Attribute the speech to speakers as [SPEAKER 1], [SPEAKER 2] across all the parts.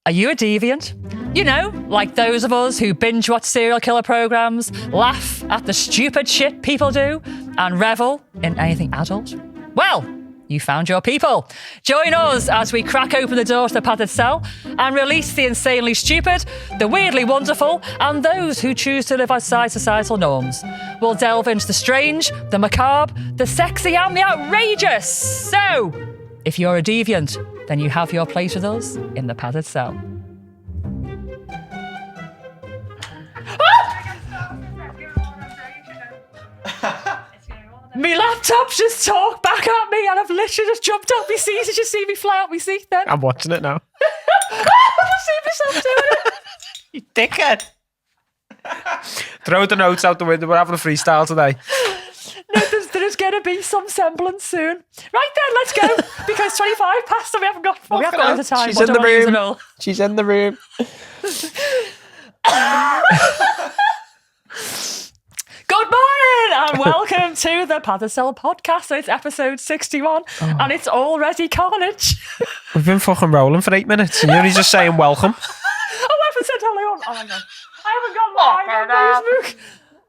[SPEAKER 1] Are you a deviant? You know, like those of us who binge watch serial killer programs, laugh at the stupid shit people do, and revel in anything adult? Well, you found your people. Join us as we crack open the door to the padded cell and release the insanely stupid, the weirdly wonderful, and those who choose to live outside societal norms. We'll delve into the strange, the macabre, the sexy, and the outrageous. So, if you're a deviant, then you have your place with us in the padded cell. My laptop just talked back at me and I've literally just jumped out my seat. Did you see me fly out my seat then?
[SPEAKER 2] I'm watching it now.
[SPEAKER 1] I see myself doing it.
[SPEAKER 2] You dickhead. Throw the notes out the window. We're having a freestyle today.
[SPEAKER 1] No, there's going to be some semblance soon. Right then, let's go. Because 25 past and we haven't got the time.
[SPEAKER 2] She's in the room. She's in the room.
[SPEAKER 1] Good morning and welcome to the Padded Cell podcast. It's episode 61 and it's already carnage.
[SPEAKER 2] We've been fucking rolling for 8 minutes and you're just saying welcome.
[SPEAKER 1] I haven't said hello on. Oh my god. I haven't gone live on Facebook.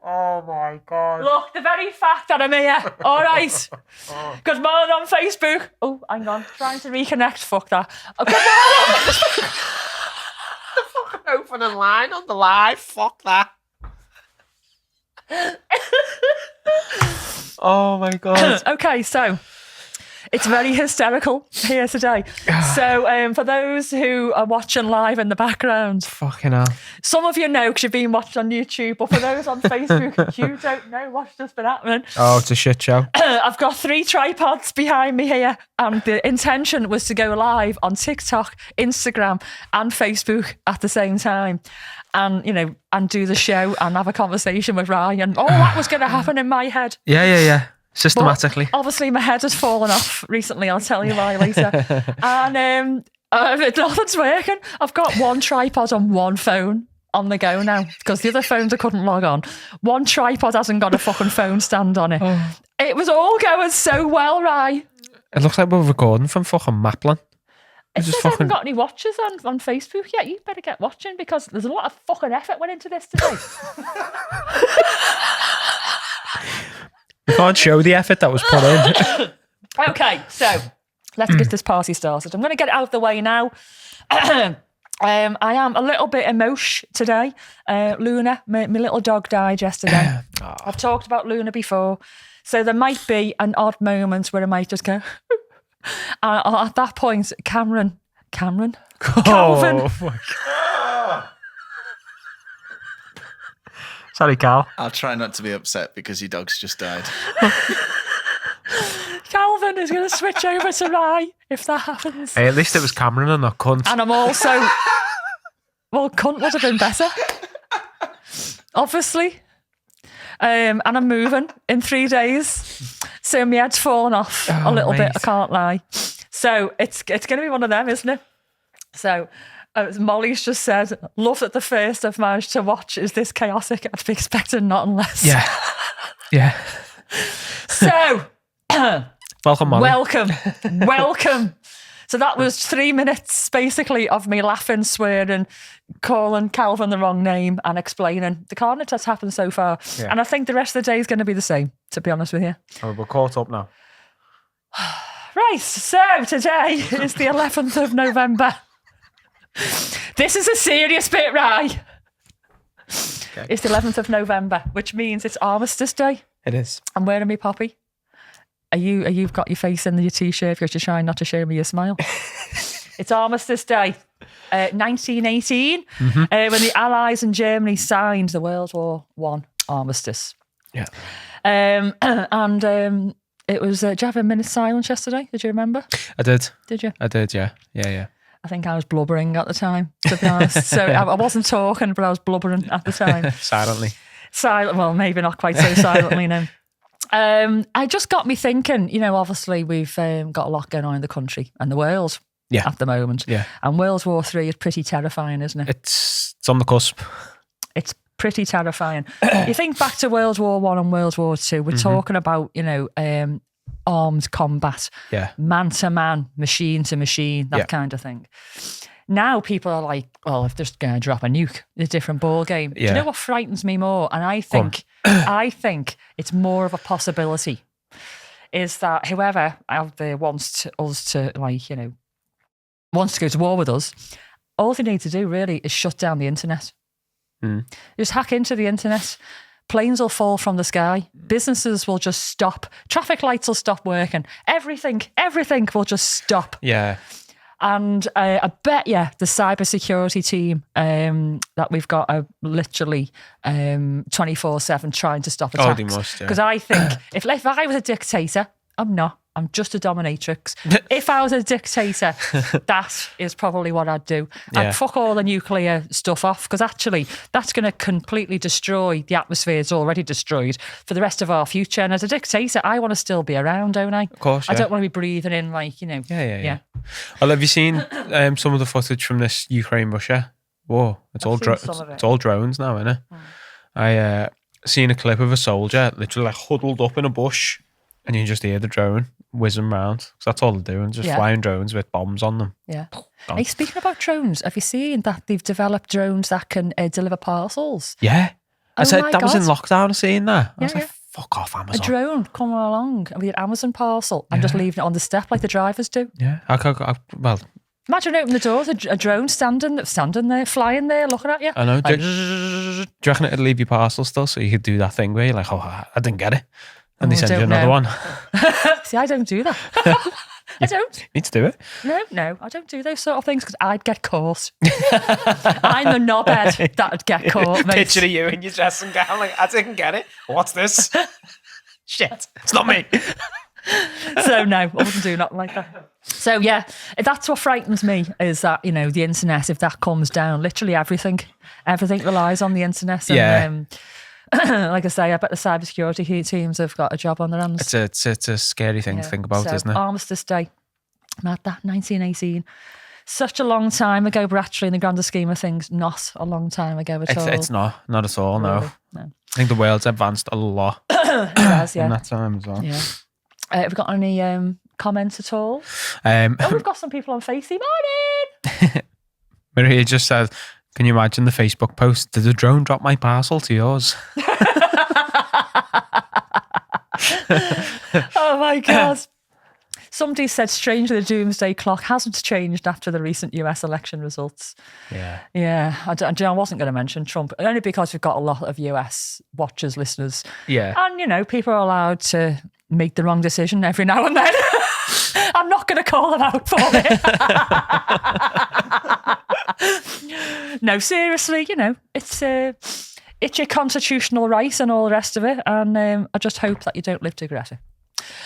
[SPEAKER 2] Oh my god.
[SPEAKER 1] Look, the very fact that I'm here. All right. Good morning on Facebook. Oh, hang on. Trying to reconnect. Fuck that. Oh, good morning on Facebook.
[SPEAKER 2] The fucking opening line on the live. Fuck that. Oh my god.
[SPEAKER 1] Okay, so it's very hysterical here today. So for those who are watching live in the background,
[SPEAKER 2] fucking hell,
[SPEAKER 1] some of you know because you've been watching on YouTube, but for those on Facebook, you don't know what's just been happening.
[SPEAKER 2] Oh, it's a shit show.
[SPEAKER 1] I've got 3 tripods behind me here, and the intention was to go live on TikTok, Instagram and Facebook at the same time. And, you know, and do the show and have a conversation with Ryan. All that was going to happen in my head.
[SPEAKER 2] Yeah. Systematically.
[SPEAKER 1] But obviously, my head has fallen off recently. I'll tell you why later. And nothing's working. I've got one tripod on one phone on the go now because the other phones I couldn't log on. One tripod hasn't got a fucking phone stand on it. Oh. It was all going so well, Ryan.
[SPEAKER 2] It looks like we're recording from fucking Maplin.
[SPEAKER 1] It says I haven't got any watchers on Facebook yet. You better get watching because there's a lot of fucking effort went into this today.
[SPEAKER 2] We can't show the effort that was put in.
[SPEAKER 1] Okay, so let's get this party started. I'm going to get it out of the way now. I am a little bit emotional today. Luna, my little dog, died yesterday. I've talked about Luna before. So there might be an odd moment where I might just go... at that point, Calvin.
[SPEAKER 2] Oh my god! Sorry, Cal.
[SPEAKER 3] I'll try not to be upset because your dog's just died.
[SPEAKER 1] Calvin is going to switch over to Rye if that happens.
[SPEAKER 2] Hey, at least it was Cameron and not cunt.
[SPEAKER 1] And I'm also, well, cunt would have been better, obviously. And I'm moving in 3 days. So my head's fallen off a little bit, I can't lie. So it's going to be one of them, isn't it? So Molly's just said, love that the first I've managed to watch is this chaotic. I'd be expecting nothing less.
[SPEAKER 2] Yeah.
[SPEAKER 1] So,
[SPEAKER 2] welcome, Molly.
[SPEAKER 1] Welcome. So that was 3 minutes, basically, of me laughing, swearing, calling Calvin the wrong name and explaining the carnage that's happened so far. Yeah. And I think the rest of the day is going to be the same, to be honest with you.
[SPEAKER 2] Oh, we're caught up now.
[SPEAKER 1] Right, so today is the 11th of November. This is a serious bit, right? Okay. It's the 11th of November, which means it's Armistice Day.
[SPEAKER 2] It is.
[SPEAKER 1] I'm wearing my poppy. You've got your face in your t-shirt because you're trying not to show me your smile. It's Armistice Day, 1918, when the Allies and Germany signed the World War I Armistice.
[SPEAKER 2] Yeah.
[SPEAKER 1] It was, did you have a minute's silence yesterday? Did you remember?
[SPEAKER 2] I did.
[SPEAKER 1] Did you?
[SPEAKER 2] I did, yeah.
[SPEAKER 1] I think I was blubbering at the time, to be honest. So I wasn't talking, but I was blubbering at the time.
[SPEAKER 2] Silently.
[SPEAKER 1] Well, maybe not quite so silently, no. I just got me thinking, you know, obviously we've got a lot going on in the country and the world at the moment. Yeah. And World War III is pretty terrifying, isn't it?
[SPEAKER 2] It's on the cusp.
[SPEAKER 1] It's pretty terrifying. You think back to World War I and World War II, we're talking about, you know, armed combat, man to man, machine to machine, that kind of thing. Now people are like, well, if they're going to drop a nuke, it's a different ball game. Do you know what frightens me more? And I think it's more of a possibility is that whoever out there wants to go to war with us, all they need to do really is shut down the internet. Just hack into the internet. Planes will fall from the sky. Businesses will just stop. Traffic lights will stop working. Everything will just stop.
[SPEAKER 2] Yeah.
[SPEAKER 1] And I bet you the cybersecurity team that we've got are literally 24/7 trying to stop attacks.
[SPEAKER 2] Oh, they must, yeah.
[SPEAKER 1] Because I think if I was a dictator, I'm not. I'm just a dominatrix. If I was a dictator, that is probably what I'd do. I'd fuck all the nuclear stuff off because actually that's going to completely destroy the atmosphere it's already destroyed for the rest of our future. And as a dictator, I want to still be around, don't I?
[SPEAKER 2] Of course, yeah.
[SPEAKER 1] I don't want to be breathing in
[SPEAKER 2] Yeah. Well, have you seen some of the footage from this Ukraine-Russia war? It's all drones now, isn't it? I seen a clip of a soldier literally like huddled up in a bush and you can just hear the drone whizzing round. Because that's all they're doing, just flying drones with bombs on them. Yeah.
[SPEAKER 1] Hey, speaking about drones, have you seen that they've developed drones that can deliver parcels?
[SPEAKER 2] Yeah. I said that was in lockdown, seeing that. I was like,
[SPEAKER 1] yeah.
[SPEAKER 2] Fuck off, Amazon.
[SPEAKER 1] A drone coming along with an Amazon parcel and just leaving it on the step like the drivers do.
[SPEAKER 2] Yeah.
[SPEAKER 1] Imagine opening the doors, a drone standing there, flying there, looking at you.
[SPEAKER 2] I know. Do you reckon it'd leave your parcel still so you could do that thing where you're like, oh, I didn't get it. And they send you another one.
[SPEAKER 1] See, I don't do that. I don't.
[SPEAKER 2] You need to do it.
[SPEAKER 1] No, I don't do those sort of things because I'd get caught. I'm the knobhead that'd get caught, mate.
[SPEAKER 2] Picture of you in your dressing gown, like, I didn't get it. What's this? Shit, it's not me.
[SPEAKER 1] So no, I wouldn't do nothing like that. So yeah, that's what frightens me is that, the internet, if that comes down, literally everything relies on the internet. And, like I say, I bet the cybersecurity teams have got a job on their hands.
[SPEAKER 2] It's a scary thing to think about, isn't it?
[SPEAKER 1] Armistice Day, mad that, 1918. Such a long time ago, but actually in the grander scheme of things, not a long time ago at all.
[SPEAKER 2] It's not at all, no. I think the world's advanced a lot
[SPEAKER 1] it has,
[SPEAKER 2] in that time as well.
[SPEAKER 1] Yeah. Have we got any comments at all? We've got some people on Facey. Morning!
[SPEAKER 2] Maria just said, can you imagine the Facebook post? Did a drone drop my parcel to yours?
[SPEAKER 1] Oh my God. Somebody said, strangely, the doomsday clock hasn't changed after the recent US election results. Yeah. I wasn't going to mention Trump, only because we've got a lot of US watchers, listeners.
[SPEAKER 2] Yeah.
[SPEAKER 1] And, people are allowed to make the wrong decision every now and then. I'm not going to call them out for it. No, seriously, it's your constitutional right and all the rest of it. And I just hope that you don't live to regret it.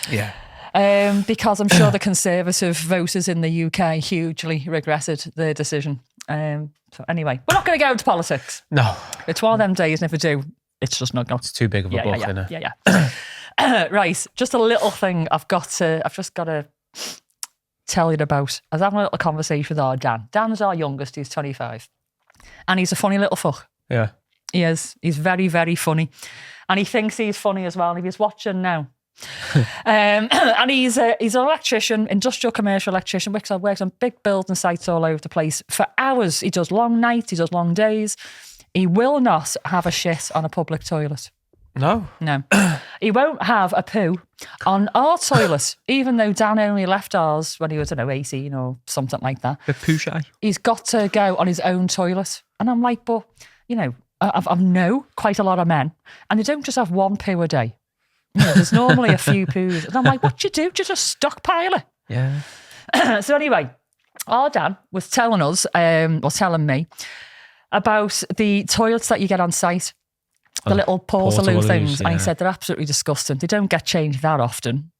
[SPEAKER 2] Yeah.
[SPEAKER 1] Because I'm sure the Conservative voters in the UK hugely regretted their decision. So anyway, we're not going to go into politics.
[SPEAKER 2] No.
[SPEAKER 1] It's one of them days, and if we do, it's just not going.
[SPEAKER 2] It's too big of a book, isn't it?
[SPEAKER 1] Yeah. Right, just a little thing I've just got to tell you about. I was having a little conversation with our Dan. Dan's our youngest, he's 25. And he's a funny little fuck.
[SPEAKER 2] Yeah.
[SPEAKER 1] He is. He's very, very funny. And he thinks he's funny as well. And if he's watching now. And he's an electrician, industrial commercial electrician, works on big building sites all over the place for hours. He does long nights, he does long days. He will not have a shit on a public toilet.
[SPEAKER 2] No.
[SPEAKER 1] He won't have a poo on our toilet, even though Dan only left ours when he was, 18 or something like that.
[SPEAKER 2] A poo shy.
[SPEAKER 1] He's got to go on his own toilet. And I'm like, but, I've known quite a lot of men, and they don't just have one poo a day. There's normally a few poos. And I'm like, what do? Do you just stockpile it?
[SPEAKER 2] Yeah.
[SPEAKER 1] So anyway, our Dan was telling me about the toilets that you get on site. The little portaloo things. Yeah. And he said they're absolutely disgusting. They don't get changed that often,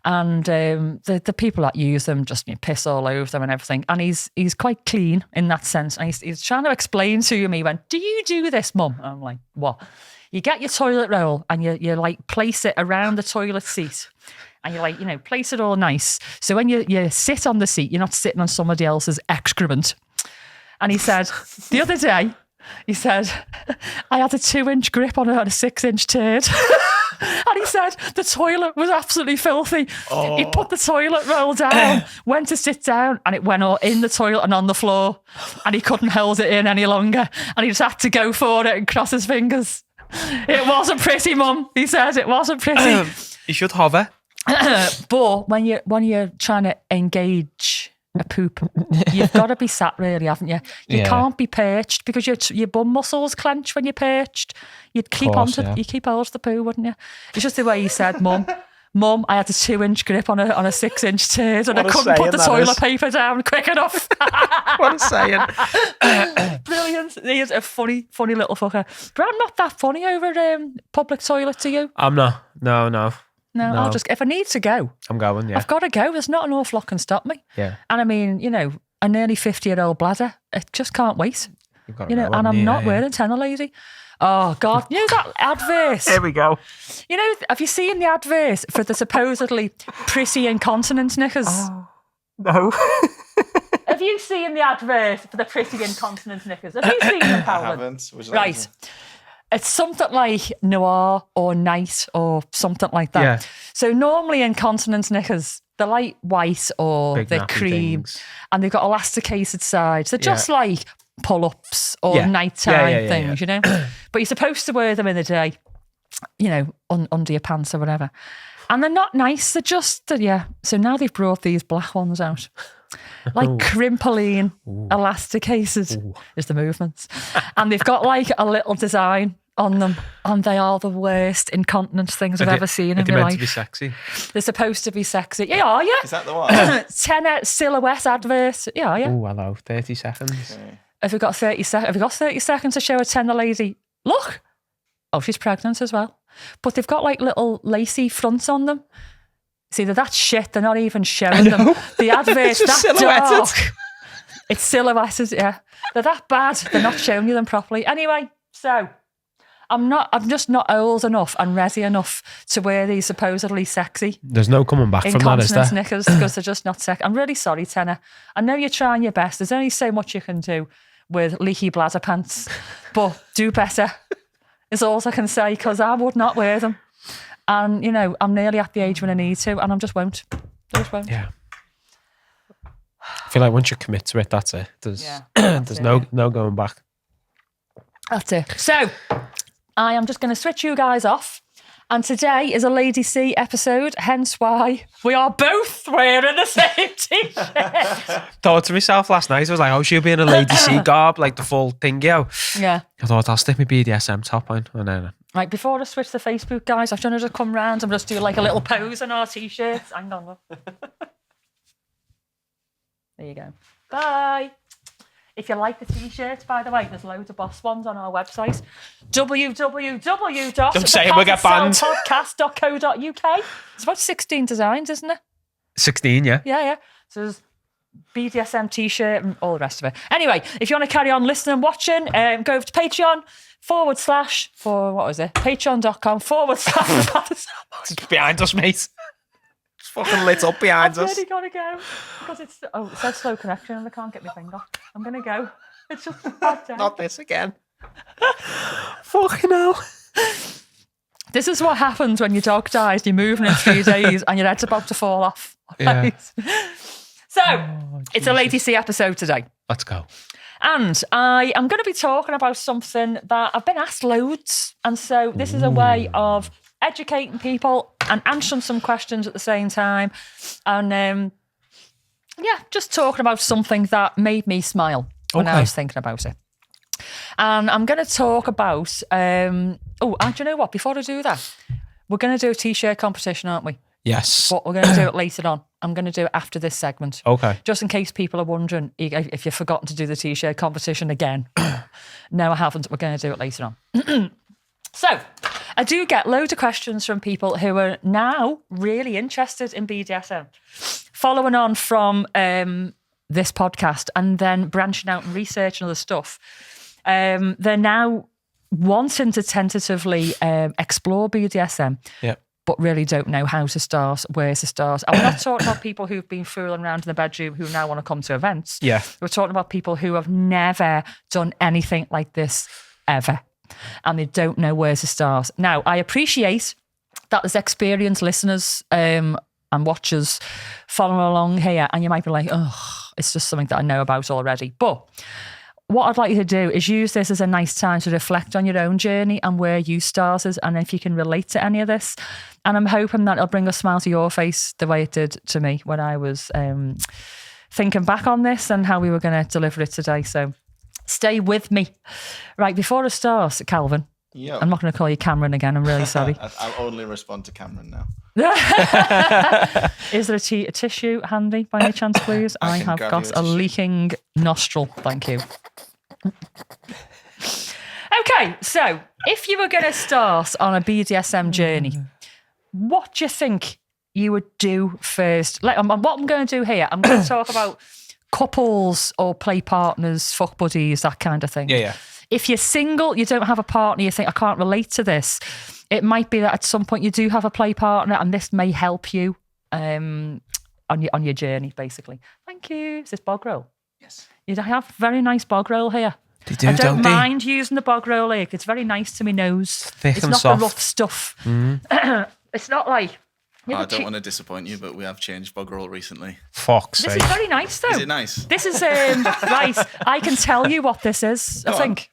[SPEAKER 1] And the people that use them just piss all over them and everything. And he's quite clean in that sense. And he's trying to explain to me, he went, do you do this, Mum? And I'm like, what? You get your toilet roll and you place it around the toilet seat. And you place it all nice. So when you sit on the seat, you're not sitting on somebody else's excrement. And he said, the other day, I had a 2-inch grip on a 6-inch turd. And he said the toilet was absolutely filthy. He put the toilet roll down, went to sit down, and it went all in the toilet and on the floor. And he couldn't hold it in any longer. And he just had to go for it and cross his fingers. It wasn't pretty, Mum. He said it wasn't pretty.
[SPEAKER 2] You should hover.
[SPEAKER 1] But when you're trying to engage a poop, you've got to be sat, really, haven't you? You can't be perched because your bum muscles clench when you're perched. You'd keep you keep hold of the poo, wouldn't you? It's just the way he said, Mum, I had a 2-inch grip on a 6-inch turd and I couldn't put the toilet paper down quick enough.
[SPEAKER 2] What a saying.
[SPEAKER 1] Brilliant. He's a funny little fucker. But I'm not that funny over public toilet to you.
[SPEAKER 2] I'm not. No.
[SPEAKER 1] No, I'll just, if I need to go,
[SPEAKER 2] I'm going, yeah.
[SPEAKER 1] I've got to go. There's not an awful lot can stop me.
[SPEAKER 2] Yeah.
[SPEAKER 1] And I mean, a nearly 50-year-old bladder, it just can't wait.
[SPEAKER 2] You've got to go,
[SPEAKER 1] and I'm not wearing Tena Lady. Oh, God. You know that advert?
[SPEAKER 2] Here we go.
[SPEAKER 1] Have you seen the advert for the supposedly pretty Incontinence knickers?
[SPEAKER 2] Oh, no.
[SPEAKER 1] Have you seen the advert for the pretty Incontinence knickers? Have you seen them, Paolo?
[SPEAKER 3] I haven't.
[SPEAKER 1] Right. It's something like noir or night or something like that.
[SPEAKER 2] Yeah.
[SPEAKER 1] So normally Incontinence knickers, they're like white or
[SPEAKER 2] Big
[SPEAKER 1] they're cream
[SPEAKER 2] things.
[SPEAKER 1] and they've got elasticated sides. They're just like pull-ups or nighttime things, But you're supposed to wear them in the day, under your pants or whatever. And they're not nice. They're just, So now they've brought these black ones out. Like crimpling, elasticated is the movements. And they've got like a little design on them. And they are the worst incontinence things I've ever seen in my life. They're meant
[SPEAKER 2] to be sexy.
[SPEAKER 1] They're supposed to be sexy. Yeah, are you?
[SPEAKER 3] Is that the one?
[SPEAKER 1] Tena silhouette advert. Yeah, yeah.
[SPEAKER 2] Oh, hello. 30 seconds.
[SPEAKER 3] Okay.
[SPEAKER 1] Have we got 30 seconds? Have we got 30 seconds to show a Tena Lady? Look. Oh, she's pregnant as well. But they've got like little lacy fronts on them. See, that's shit. They're not even showing them. The advert's that dark. It's silhouetted, yeah. They're that bad. They're not showing you them properly. Anyway, so I'm just not old enough and ready enough to wear these supposedly sexy.
[SPEAKER 2] There's no coming back from that, is there?
[SPEAKER 1] Incontinence knickers, because they're just not sexy. I'm really sorry, Tena. I know you're trying your best. There's only so much you can do with leaky bladder pants, but do better is all I can say, because I would not wear them. And, I'm nearly at the age when I need to, and I just won't.
[SPEAKER 2] Yeah. I feel like once you commit to it, that's it. There's no going back.
[SPEAKER 1] That's it. So, I am just going to switch you guys off. And today is a Lady C episode, hence why we are both wearing the same t-shirt.
[SPEAKER 2] Thought to myself last night, I was like, she'll be in a Lady C garb, like the full thing, yo.
[SPEAKER 1] Yeah.
[SPEAKER 2] I thought, I'll stick my BDSM top on. And then...
[SPEAKER 1] Right, before I switch to Facebook, guys, I'm trying to just come round and just do like a little pose on our t-shirts. Hang on, look. There you go. Bye. If you like the t-shirts, by the way, there's loads of boss ones on our website. www.podcast.co.uk. It's about 16 designs, isn't it?
[SPEAKER 2] 16, yeah.
[SPEAKER 1] Yeah. So there's BDSM t-shirt and all the rest of it. Anyway, if you want to carry on listening and watching, go over to Patreon patreon.com/.
[SPEAKER 2] It's behind us, mate. It's fucking lit up behind us.
[SPEAKER 1] I've really got to go because it says slow connection and I can't get my finger. I'm going to go. It's just a bad day.
[SPEAKER 2] Not this again. Fucking hell.
[SPEAKER 1] This is what happens when your dog dies, you're moving in 3 days and your head's about to fall off.
[SPEAKER 2] Yeah.
[SPEAKER 1] So, it's a Lady C episode today.
[SPEAKER 2] Let's go.
[SPEAKER 1] And I am going to be talking about something that I've been asked loads. And so this is a way of educating people and answering some questions at the same time. And just talking about something that made me smile when I was thinking about it. And I'm going to talk about... and do you know what? Before I do that, we're going to do a t-shirt competition, aren't we?
[SPEAKER 2] Yes.
[SPEAKER 1] But we're going to do it later on. I'm going to do it after this segment.
[SPEAKER 2] Okay.
[SPEAKER 1] Just in case people are wondering if you've forgotten to do the t-shirt competition again. No, I haven't. We're going to do it later on. So, I do get loads of questions from people who are now really interested in BDSM. Following on from this podcast and then branching out and researching other stuff. They're now wanting to tentatively explore BDSM.
[SPEAKER 2] Yeah.
[SPEAKER 1] But really don't know how to start, where to start. And we're not talking about people who've been fooling around in the bedroom who now want to come to events.
[SPEAKER 2] Yeah.
[SPEAKER 1] We're talking about people who have never done anything like this ever. And they don't know where to start. Now, I appreciate that there's experienced listeners and watchers following along here, and you might be like, oh, it's just something that I know about already. But what I'd like you to do is use this as a nice time to reflect on your own journey and where you started, and if you can relate to any of this. And I'm hoping that it'll bring a smile to your face the way it did to me when I was thinking back on this and how we were going to deliver it today. So stay with me. Right, before I start, Calvin,
[SPEAKER 3] Yeah.
[SPEAKER 1] I'm not going to call you Cameron again. I'm really sorry.
[SPEAKER 3] I'll only respond to Cameron now.
[SPEAKER 1] Is there a tissue handy by any chance, please? I have got a leaking nostril. Thank you. Okay, so if you were going to start on a BDSM journey, what do you think you would do first? What I'm going to do here, I'm going to talk about couples or play partners, fuck buddies, that kind of thing.
[SPEAKER 2] Yeah.
[SPEAKER 1] If you're single, you don't have a partner, you think, I can't relate to this. It might be that at some point you do have a play partner, and this may help you on your journey, basically. Thank you. Is this bog roll?
[SPEAKER 3] Yes.
[SPEAKER 1] You have very nice bog roll here.
[SPEAKER 2] They do,
[SPEAKER 1] I don't
[SPEAKER 2] they?
[SPEAKER 1] mind using the bog roll here. It's very nice to my nose.
[SPEAKER 2] Thick
[SPEAKER 1] it's
[SPEAKER 2] and
[SPEAKER 1] not
[SPEAKER 2] soft.
[SPEAKER 1] the rough stuff. It's not like...
[SPEAKER 3] I don't want to disappoint you, but we have changed bog roll recently.
[SPEAKER 2] Fuck's
[SPEAKER 1] This
[SPEAKER 2] sake.
[SPEAKER 1] is very nice, though.
[SPEAKER 3] Is it nice?
[SPEAKER 1] This is right. I can tell you what this is. I think.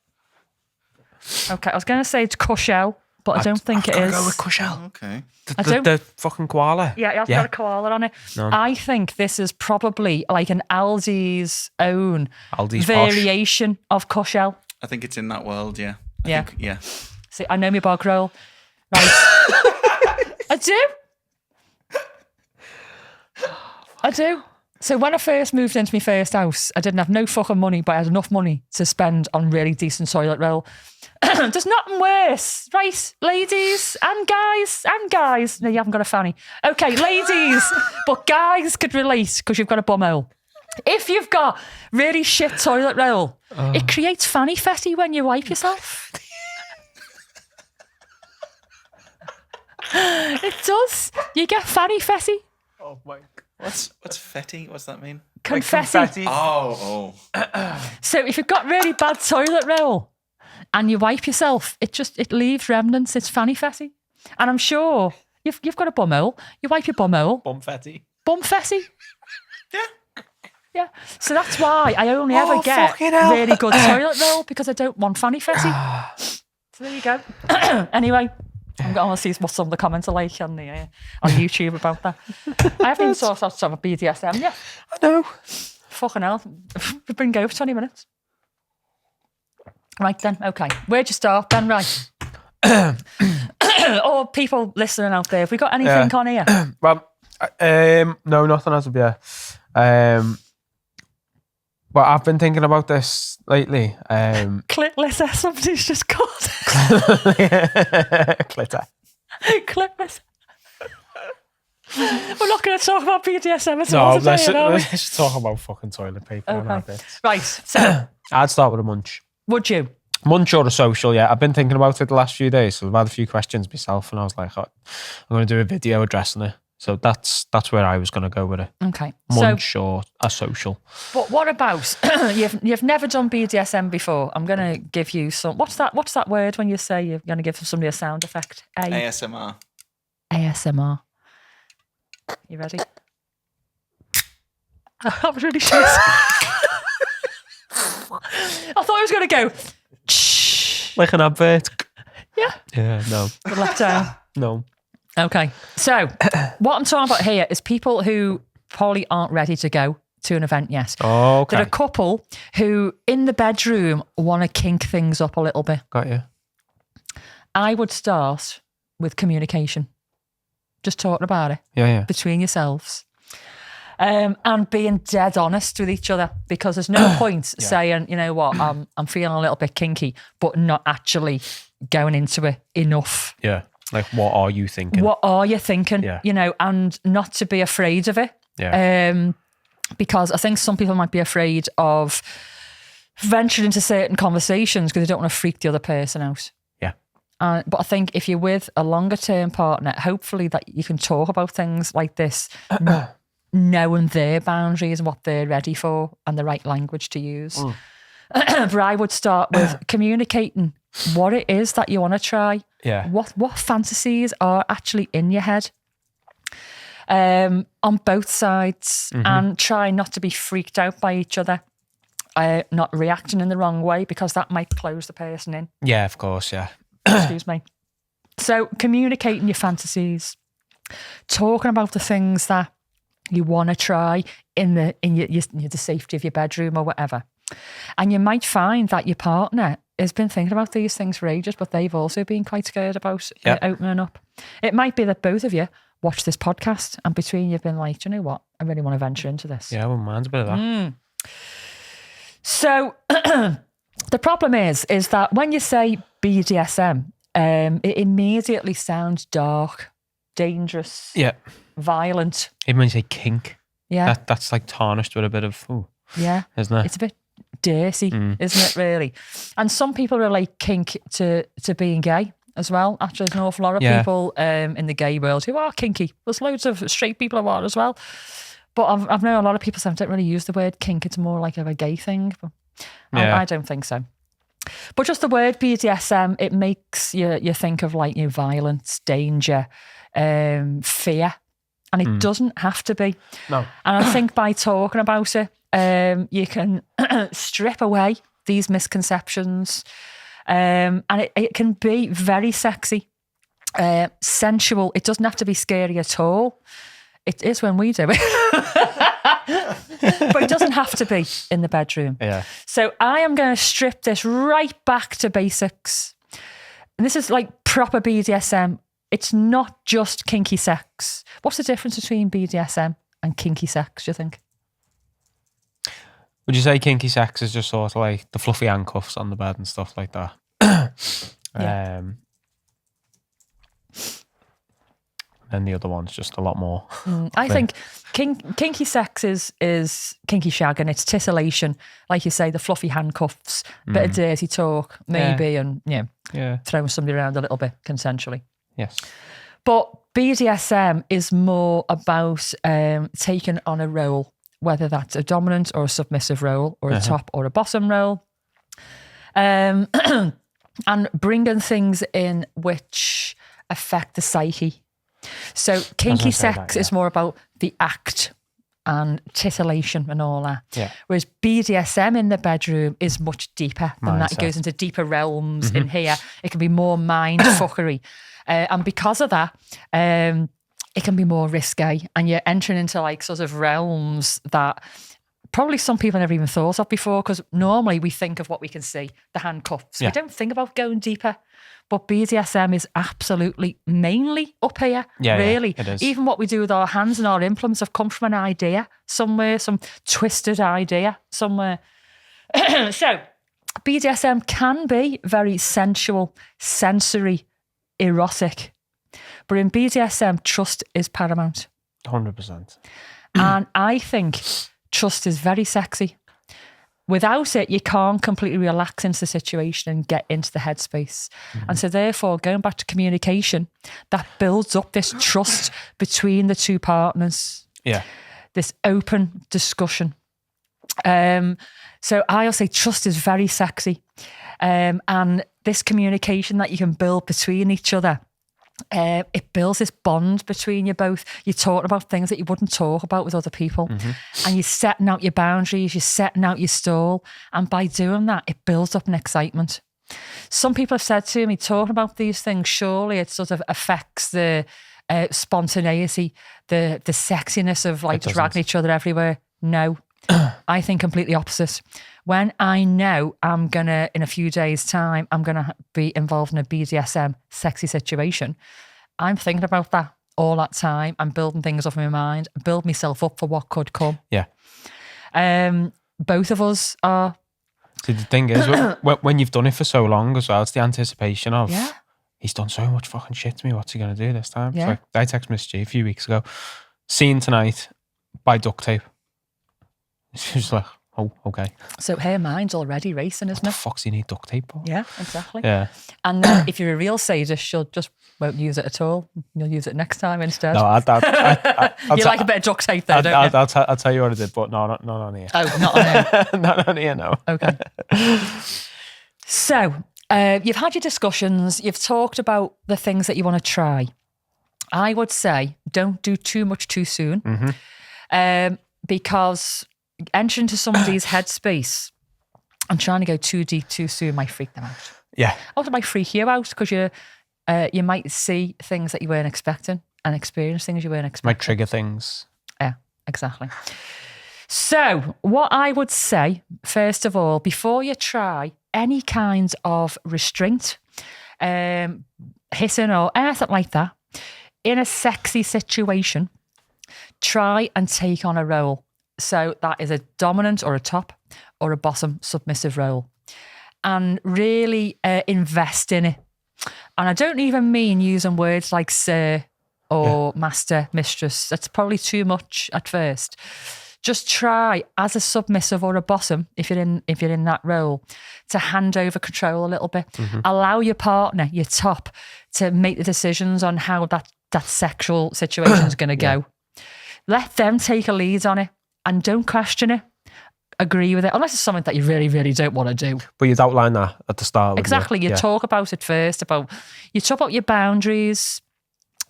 [SPEAKER 1] Okay, I was going to say it's Cushell, but I don't think it is.
[SPEAKER 2] Go with Cushell.
[SPEAKER 3] Okay.
[SPEAKER 2] The fucking koala.
[SPEAKER 1] Yeah, it has got a koala on it.
[SPEAKER 2] No.
[SPEAKER 1] I think this is probably like an Aldi's own
[SPEAKER 2] Aldi's
[SPEAKER 1] variation of Cushell.
[SPEAKER 3] I think it's in that world, yeah.
[SPEAKER 1] Yeah.
[SPEAKER 3] Yeah.
[SPEAKER 1] See, I know my bog roll. Right. I do. So when I first moved into my first house, I didn't have no fucking money, but I had enough money to spend on really decent toilet roll. There's nothing worse, right, ladies and guys. No, you haven't got a fanny. Okay, ladies, but guys could relate because you've got a bumhole. If you've got really shit toilet roll, it creates fanny fetty when you wipe yourself. It does. You get fanny fetty.
[SPEAKER 2] Oh my God.
[SPEAKER 3] What's fetty? What's that mean?
[SPEAKER 1] Confetti.
[SPEAKER 3] Oh.
[SPEAKER 1] So if you've got really bad toilet roll and you wipe yourself, it leaves remnants. It's fanny fetty. And I'm sure you've got a bumhole. You wipe your bumhole.
[SPEAKER 2] Bumfetti.
[SPEAKER 1] Bumfetti.
[SPEAKER 3] Yeah.
[SPEAKER 1] Yeah. So that's why I only ever get really good toilet roll, because I don't want fanny fetty. So there you go. Anyway. I'm going to see what some of the comments are like on YouTube about that. I haven't even thought of a BDSM yet.
[SPEAKER 2] I know.
[SPEAKER 1] Fucking hell. We've been going for 20 minutes. Right then, okay. Where'd you start then, right? Or people listening out there, have we got anything on here?
[SPEAKER 2] Well, no, nothing as of yet. But I've been thinking about this lately.
[SPEAKER 1] Clitless, somebody's just called.
[SPEAKER 2] Clitter.
[SPEAKER 1] Clitless. We're not going to talk about BDSM at
[SPEAKER 2] No,
[SPEAKER 1] all today,
[SPEAKER 2] let's talk about fucking toilet paper.
[SPEAKER 1] Okay. Right, so
[SPEAKER 2] I'd start with a munch.
[SPEAKER 1] would you?
[SPEAKER 2] Munch or a social, yeah. I've been thinking about it the last few days. So I've had a few questions myself, and I was like, I'm going to do a video addressing it. So that's where I was going to go with it.
[SPEAKER 1] Okay.
[SPEAKER 2] Munch or a social.
[SPEAKER 1] But what about you've never done BDSM before? I'm going to give you some. What's that word when you say you're going to give somebody a sound effect?
[SPEAKER 3] ASMR.
[SPEAKER 1] ASMR. You ready? I'm really sure. I thought I was going to go.
[SPEAKER 2] Like an advert.
[SPEAKER 1] Yeah.
[SPEAKER 2] Yeah, no.
[SPEAKER 1] The left down.
[SPEAKER 2] No.
[SPEAKER 1] Okay. So what I'm talking about here is people who probably aren't ready to go to an event yet.
[SPEAKER 2] Oh, okay.
[SPEAKER 1] There are a couple who in the bedroom want to kink things up a little bit.
[SPEAKER 2] Got you.
[SPEAKER 1] I would start with communication. Just talking about it.
[SPEAKER 2] Yeah.
[SPEAKER 1] Between yourselves. And being dead honest with each other, because there's no point saying, you know what, I'm feeling a little bit kinky, but not actually going into it enough.
[SPEAKER 2] Yeah. Like, what are you thinking?
[SPEAKER 1] What are you thinking?
[SPEAKER 2] Yeah.
[SPEAKER 1] You know, and not to be afraid of it.
[SPEAKER 2] Yeah.
[SPEAKER 1] Because I think some people might be afraid of venturing into certain conversations because they don't want to freak the other person out.
[SPEAKER 2] Yeah.
[SPEAKER 1] But I think if you're with a longer term partner, hopefully that you can talk about things like this, knowing their boundaries and what they're ready for and the right language to use. but I would start with communicating what it is that you want to try.
[SPEAKER 2] Yeah.
[SPEAKER 1] What fantasies are actually in your head. On both sides, and try not to be freaked out by each other, not reacting in the wrong way, because that might close the person in.
[SPEAKER 2] Yeah, of course, yeah.
[SPEAKER 1] Excuse me. So communicating your fantasies, talking about the things that you want to try in the safety of your bedroom or whatever. And you might find that your partner has been thinking about these things for ages, but they've also been quite scared about opening up. It might be that both of you watch this podcast and between you've been like, do you know what? I really want to venture into this.
[SPEAKER 2] Yeah, I wouldn't mind a bit of that.
[SPEAKER 1] So the problem is that when you say BDSM, it immediately sounds dark, dangerous, violent.
[SPEAKER 2] Even when you say kink,
[SPEAKER 1] yeah,
[SPEAKER 2] that's like tarnished with a bit of, isn't it?
[SPEAKER 1] It's a bit dirty, isn't it, really? And some people relate kink to being gay as well. Actually, there's an awful lot of people in the gay world who are kinky. There's loads of straight people who are as well. But I've known a lot of people say, don't really use the word kink. It's more like a gay thing. But I don't think so. But just the word BDSM, it makes you think of like violence, danger, fear. And it doesn't have to be. No. And I think by talking about it, you can strip away these misconceptions. And it can be very sexy, sensual. It doesn't have to be scary at all. It is when we do it. But it doesn't have to be in the bedroom.
[SPEAKER 2] Yeah.
[SPEAKER 1] So I am going to strip this right back to basics. And this is like proper BDSM. It's not just kinky sex. What's the difference between BDSM and kinky sex, do you think?
[SPEAKER 2] Would you say kinky sex is just sort of like the fluffy handcuffs on the bed and stuff like that?
[SPEAKER 1] Yeah.
[SPEAKER 2] And the other one's just a lot more.
[SPEAKER 1] I think kinky sex is kinky shagging. It's titillation, like you say, the fluffy handcuffs, bit of dirty talk, maybe, and throwing somebody around a little bit consensually.
[SPEAKER 2] Yes.
[SPEAKER 1] But BDSM is more about taking on a role, whether that's a dominant or a submissive role, or a top or a bottom role, and bringing things in which affect the psyche. So kinky sex is more about the act and titillation and all that.
[SPEAKER 2] Yeah. Whereas
[SPEAKER 1] BDSM in the bedroom is much deeper than that. It goes into deeper realms in here. It can be more mind fuckery. And because of that, it can be more risque. And you're entering into like sort of realms that probably some people never even thought of before, because normally we think of what we can see, the handcuffs. Yeah. We don't think about going deeper. But BDSM is absolutely mainly up here, really.
[SPEAKER 2] Yeah, it is.
[SPEAKER 1] Even what we do with our hands and our implements have come from an idea somewhere, some twisted idea somewhere. So BDSM can be very sensual, sensory, erotic. But in BDSM, trust is paramount.
[SPEAKER 2] 100%.
[SPEAKER 1] And I think trust is very sexy. Without it, you can't completely relax into the situation and get into the headspace. And so therefore, going back to communication, that builds up this trust between the two partners.
[SPEAKER 2] Yeah.
[SPEAKER 1] This open discussion. So I'll say trust is very sexy. And this communication that you can build between each other, it builds this bond between you both. You're talking about things that you wouldn't talk about with other people. And you're setting out your boundaries, you're setting out your stall. And by doing that, it builds up an excitement. Some people have said to me, talking about these things, surely it sort of affects the spontaneity, the sexiness of like dragging each other everywhere. No, I think completely opposite. When I know I'm going to, in a few days' time, I'm going to be involved in a BDSM sexy situation, I'm thinking about that all that time. I'm building things up in my mind, build myself up for what could come.
[SPEAKER 2] Yeah.
[SPEAKER 1] Both of us are.
[SPEAKER 2] See, the thing is, when you've done it for so long as well, it's the anticipation of, he's done so much fucking shit to me, what's he going to do this time?
[SPEAKER 1] Yeah.
[SPEAKER 2] It's like, I texted Miss G a few weeks ago, seen tonight by duct tape. She was like, Oh, okay.
[SPEAKER 1] So her mind's already racing, isn't
[SPEAKER 2] What
[SPEAKER 1] it?
[SPEAKER 2] the fuck's you need duct tape for?
[SPEAKER 1] Yeah, exactly.
[SPEAKER 2] Yeah.
[SPEAKER 1] And if you're a real sadist, she'll just won't use it at all. You'll use it next time instead.
[SPEAKER 2] No, I'll
[SPEAKER 1] You like a bit of duct tape though, don't you?
[SPEAKER 2] I'll tell you what I did, but no, not on here.
[SPEAKER 1] Oh, not on here.
[SPEAKER 2] Not on here, no.
[SPEAKER 1] Okay. So, you've had your discussions. You've talked about the things that you want to try. I would say don't do too much too soon, because entering into somebody's headspace and trying to go too deep too soon might freak them out.
[SPEAKER 2] Yeah.
[SPEAKER 1] Also, it might freak you out because you might see things that you weren't expecting and experience things you weren't expecting.
[SPEAKER 2] Might trigger things.
[SPEAKER 1] Yeah, exactly. So, what I would say, first of all, before you try any kind of restraint, hissing or anything like that, in a sexy situation, try and take on a role. So that is a dominant or a top or a bottom submissive role. And really invest in it. And I don't even mean using words like sir or master, mistress. That's probably too much at first. Just try as a submissive or a bottom, if you're in that role, to hand over control a little bit. Allow your partner, your top, to make the decisions on how that sexual situation is going to go. Let them take a lead on it and don't question it. Agree with it, unless it's something that you really, really don't want to do.
[SPEAKER 2] But you'd outline that at the start.
[SPEAKER 1] Exactly. You talk about it first, you talk about your boundaries,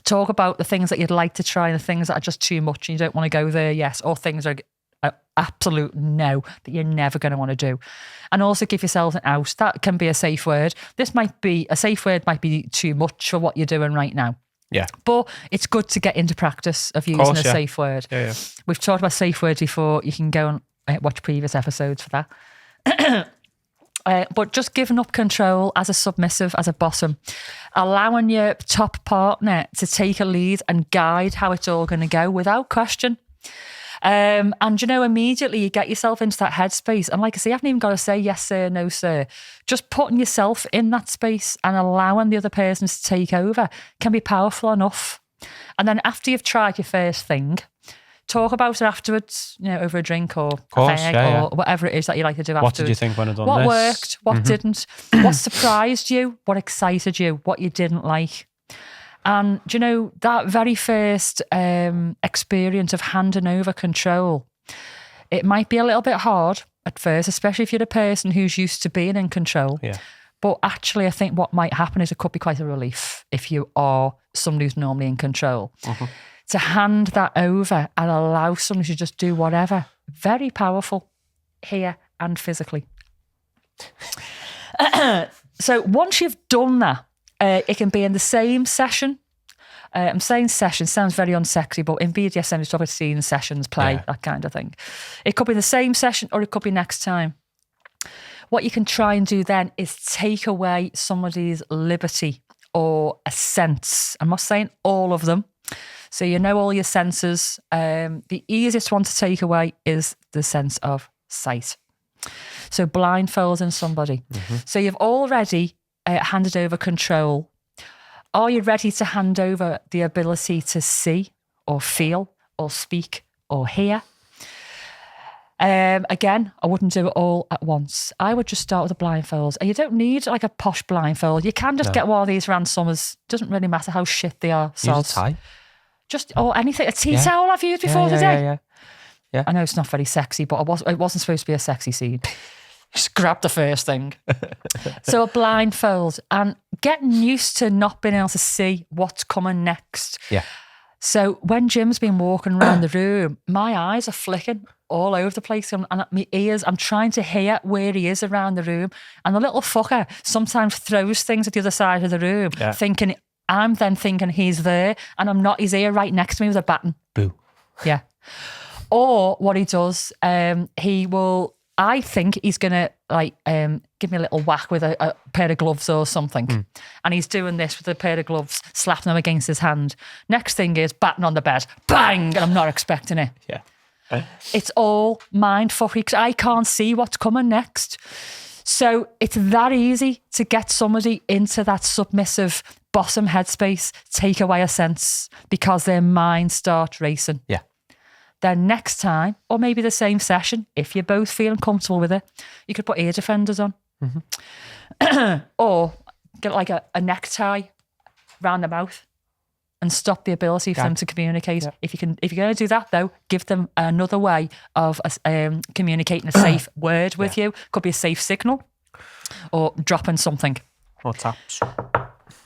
[SPEAKER 1] talk about the things that you'd like to try and the things that are just too much and you don't want to go there, yes, or things are absolute no that you're never going to want to do. And also give yourself an out. That can be a safe word. A safe word might be too much for what you're doing right now.
[SPEAKER 2] Yeah.
[SPEAKER 1] But it's good to get into practice of using a safe word.
[SPEAKER 2] Yeah.
[SPEAKER 1] We've talked about safe words before. You can go and watch previous episodes for that. But just giving up control as a submissive, as a bottom, allowing your top partner to take a lead and guide how it's all going to go without question. And immediately you get yourself into that headspace. And like I say, you haven't even got to say yes, sir, no, sir. Just putting yourself in that space and allowing the other person to take over can be powerful enough. And then after you've tried your first thing, talk about it afterwards, over a drink or a fag or whatever it is that you like to do afterwards.
[SPEAKER 2] What did you think when I done
[SPEAKER 1] this? What
[SPEAKER 2] this?
[SPEAKER 1] worked? What didn't? What surprised you? What excited you? What you didn't like? And, that very first experience of handing over control, it might be a little bit hard at first, especially if you're a person who's used to being in control.
[SPEAKER 2] Yeah.
[SPEAKER 1] But actually, I think what might happen is it could be quite a relief if you are somebody who's normally in control. To hand that over and allow someone to just do whatever. Very powerful here and physically. So once you've done that, it can be in the same session. I'm saying session, sounds very unsexy, but in BDSM, it's talking about scenes, sessions, play, that kind of thing. It could be the same session or it could be next time. What you can try and do then is take away somebody's liberty or a sense. I'm not saying all of them. So all your senses. The easiest one to take away is the sense of sight. So blindfolding somebody. So you've already handed over control. Are you ready to hand over the ability to see or feel or speak or hear? Again, I wouldn't do it all at once. I would just start with the blindfolds. And you don't need like a posh blindfold. You can just get one of these around summers. Doesn't really matter how shit they are.
[SPEAKER 2] Use a tie.
[SPEAKER 1] Or anything. A tea towel I've used before today.
[SPEAKER 2] Yeah.
[SPEAKER 1] I know it's not very sexy, but it wasn't supposed to be a sexy scene. Just grab the first thing. So a blindfold and getting used to not being able to see what's coming next.
[SPEAKER 2] Yeah.
[SPEAKER 1] So when Jim's been walking around the room, my eyes are flicking all over the place and my ears, I'm trying to hear where he is around the room. And the little fucker sometimes throws things at the other side of the room, I'm then thinking he's there and I'm not. He's here right next to me with a baton.
[SPEAKER 2] Boo.
[SPEAKER 1] Yeah. Or what he does, he will, I think he's going to give me a little whack with a pair of gloves or something. And he's doing this with a pair of gloves, slapping them against his hand. Next thing is baton on the bed. Bang! And I'm not expecting it.
[SPEAKER 2] Yeah.
[SPEAKER 1] It's all mind fucking because I can't see what's coming next. So it's that easy to get somebody into that submissive bottom headspace, take away a sense because their mind starts racing.
[SPEAKER 2] Yeah.
[SPEAKER 1] then next time, or maybe the same session, if you're both feeling comfortable with it, you could put ear defenders on. Or get like a necktie round the mouth and stop the ability for them to communicate. Yeah. If you're going to do that, though, give them another way of communicating a safe word with you. Could be a safe signal or dropping something.
[SPEAKER 2] Or taps.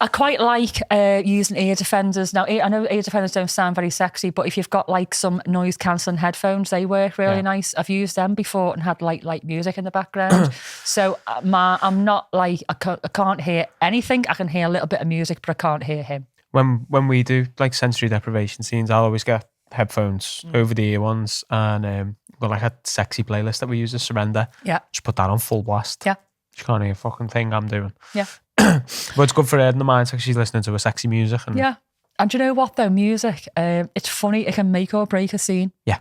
[SPEAKER 1] I quite like using ear defenders. Now, I know ear defenders don't sound very sexy, but if you've got like some noise cancelling headphones, they work really nice. I've used them before and had like music in the background. So I'm not like, I can't hear anything. I can hear a little bit of music, but I can't hear him.
[SPEAKER 2] When we do like sensory deprivation scenes, I'll always get headphones over the ear ones, and got like a sexy playlist that we use to Surrender.
[SPEAKER 1] Yeah.
[SPEAKER 2] Just put that on full blast.
[SPEAKER 1] Yeah.
[SPEAKER 2] You can't hear a fucking thing I'm doing.
[SPEAKER 1] Yeah.
[SPEAKER 2] But it's good for her in the mind, she's listening to a sexy music. And
[SPEAKER 1] And do you know what though? Music, it's funny, it can make or break a scene.
[SPEAKER 2] Yeah.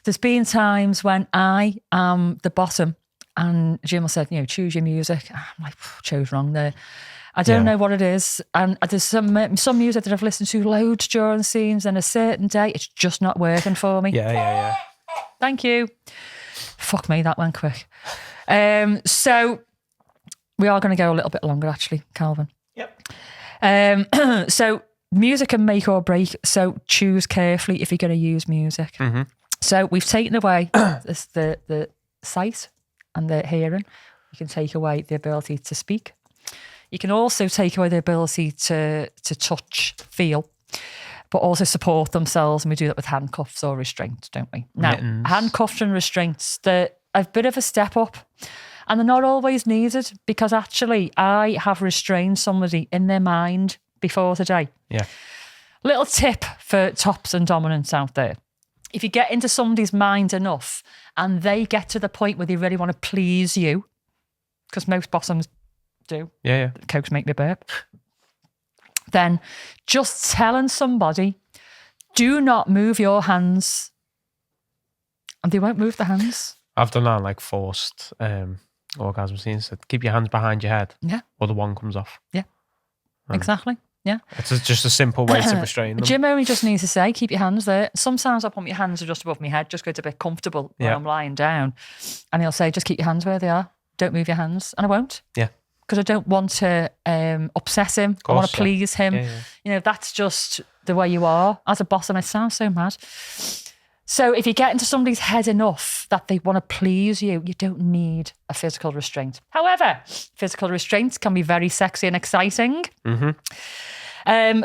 [SPEAKER 1] There's been times when I am the bottom and Jim will say, choose your music. I'm like, chose wrong there. I don't know what it is. And there's some music that I've listened to loads during scenes, and a certain day it's just not working for me.
[SPEAKER 2] Yeah.
[SPEAKER 1] Thank you. Fuck me, that went quick. So we are going to go a little bit longer, actually, Calvin.
[SPEAKER 2] Yep.
[SPEAKER 1] So music can make or break. So choose carefully if you're going to use music.
[SPEAKER 2] Mm-hmm.
[SPEAKER 1] So we've taken away the sight and the hearing. You can take away the ability to speak. You can also take away the ability to touch, feel, but also support themselves. And we do that with handcuffs or restraints, don't we? Now, handcuffs and restraints, they're a bit of a step up. And they're not always needed, because actually I have restrained somebody in their mind before today.
[SPEAKER 2] Yeah.
[SPEAKER 1] Little tip for tops and dominants out there. If you get into somebody's mind enough and they get to the point where they really want to please you, because most bottoms do.
[SPEAKER 2] Yeah.
[SPEAKER 1] Cokes make me burp. Then just telling somebody, do not move your hands. And they won't move the hands.
[SPEAKER 2] I've done that like forced orgasm scenes. So keep your hands behind your head.
[SPEAKER 1] Yeah.
[SPEAKER 2] Or the one comes off.
[SPEAKER 1] Yeah. Exactly. Yeah.
[SPEAKER 2] It's just a simple way to restrain them.
[SPEAKER 1] Jim only just needs to say, keep your hands there. Sometimes I'll put my hands just above my head, just go to a bit comfortable when I'm lying down. And he'll say, just keep your hands where they are. Don't move your hands. And I won't.
[SPEAKER 2] Yeah.
[SPEAKER 1] Because I don't want to upset him. I want to please him.
[SPEAKER 2] Yeah.
[SPEAKER 1] That's just the way you are as a boss. And it sounds so mad. So if you get into somebody's head enough that they want to please you, you don't need a physical restraint. However, physical restraints can be very sexy and exciting.
[SPEAKER 2] Mm-hmm.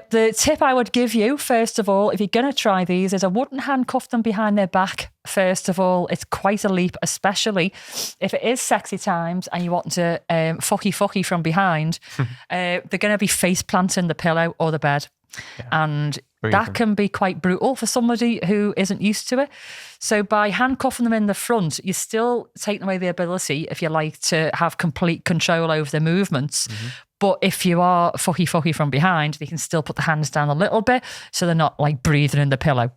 [SPEAKER 1] The tip I would give you, first of all, if you're going to try these, is I wouldn't handcuff them behind their back. First of all, it's quite a leap, especially if it is sexy times and you want to fucky from behind. They're going to be face planting the pillow or the bed. Yeah. And that can be quite brutal for somebody who isn't used to it. So by handcuffing them in the front, you're still taking away the ability, if you like, to have complete control over their movements. Mm-hmm. But if you are fucky from behind, they can still put the hands down a little bit so they're not like breathing in the pillow.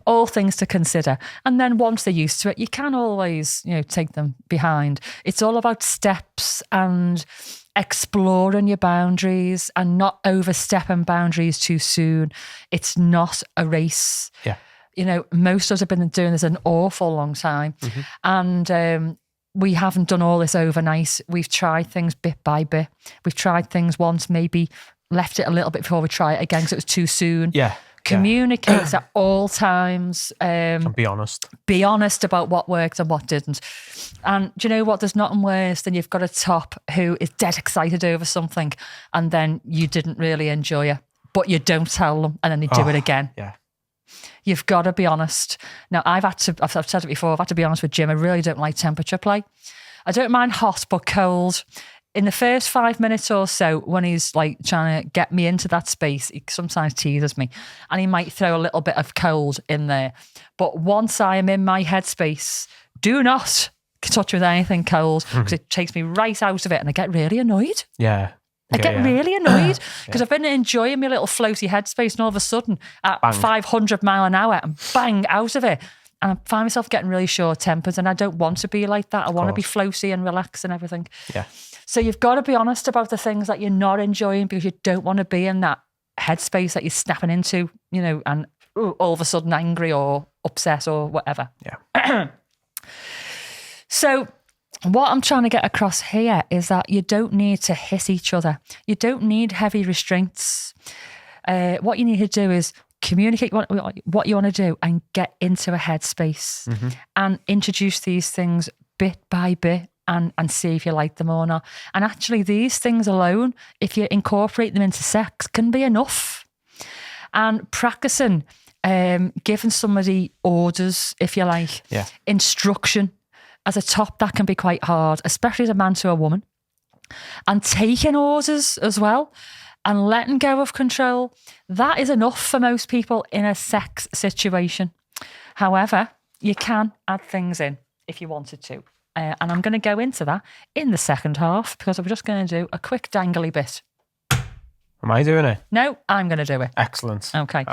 [SPEAKER 1] All things to consider. And then once they're used to it, you can always, take them behind. It's all about steps and exploring your boundaries and not overstepping boundaries too soon. It's not a race.
[SPEAKER 2] Yeah.
[SPEAKER 1] Most of us have been doing this an awful long time. Mm-hmm. And we haven't done all this overnight. We've tried things bit by bit. We've tried things once, maybe left it a little bit before we try it again because it was too soon.
[SPEAKER 2] Yeah.
[SPEAKER 1] Communicate at all times.
[SPEAKER 2] And be honest.
[SPEAKER 1] Be honest about what worked and what didn't. And do you know what? There's nothing worse than you've got a top who is dead excited over something and then you didn't really enjoy it, but you don't tell them and then they do it again.
[SPEAKER 2] Yeah.
[SPEAKER 1] You've got to be honest. Now, I've said it before, I've had to be honest with Jim. I really don't like temperature play. I don't mind hot, but cold. In the first 5 minutes or so, when he's like trying to get me into that space, he sometimes teases me and he might throw a little bit of cold in there. But once I am in my headspace, do not touch with anything cold because it takes me right out of it and I get really annoyed.
[SPEAKER 2] Yeah.
[SPEAKER 1] I get really annoyed because I've been enjoying my little floaty headspace and all of a sudden at 500 mile an hour and bang out of it. And I find myself getting really short-tempered and I don't want to be like that. I want to be floaty and relaxed and everything.
[SPEAKER 2] Yeah.
[SPEAKER 1] So you've got to be honest about the things that you're not enjoying because you don't want to be in that headspace that you're snapping into, and all of a sudden angry or upset or whatever.
[SPEAKER 2] Yeah.
[SPEAKER 1] So what I'm trying to get across here is that you don't need to hit each other. You don't need heavy restraints. What you need to do is communicate what you want to do and get into a headspace and introduce these things bit by bit and see if you like them or not. And actually these things alone, if you incorporate them into sex, can be enough. And practicing, giving somebody orders, if you like, instruction as a top, that can be quite hard, especially as a man to a woman. And taking orders as well and letting go of control, that is enough for most people in a sex situation. However, you can add things in if you wanted to. And I'm going to go into that in the second half because I'm just going to do a quick dangly bit.
[SPEAKER 2] Am I doing it?
[SPEAKER 1] No, I'm going to do it.
[SPEAKER 2] Excellent.
[SPEAKER 1] Okay.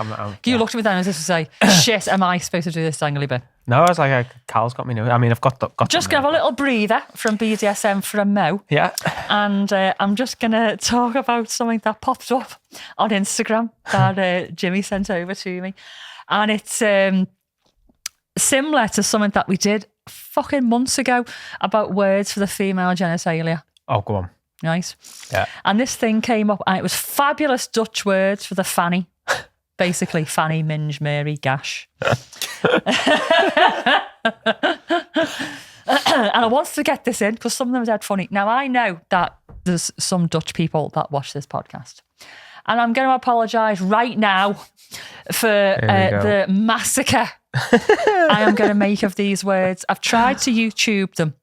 [SPEAKER 1] You looked at me then as if to say, shit, am I supposed to do this dangly bit?
[SPEAKER 2] No, I was like, Cal's got me new. I mean, I've got
[SPEAKER 1] just going to have a little breather from BDSM for a mo.
[SPEAKER 2] Yeah. And
[SPEAKER 1] I'm just going to talk about something that popped up on Instagram that Jimmy sent over to me. And it's similar to something that we did fucking months ago about words for the female genitalia.
[SPEAKER 2] Oh, go on.
[SPEAKER 1] Right?
[SPEAKER 2] Yeah.
[SPEAKER 1] And this thing came up and it was fabulous Dutch words for the fanny. Basically, fanny, minge, Mary, gash. And I wanted to get this in because some of them are dead funny. Now, I know that there's some Dutch people that watch this podcast. And I'm going to apologise right now for the massacre I am going to make of these words. I've tried to YouTube them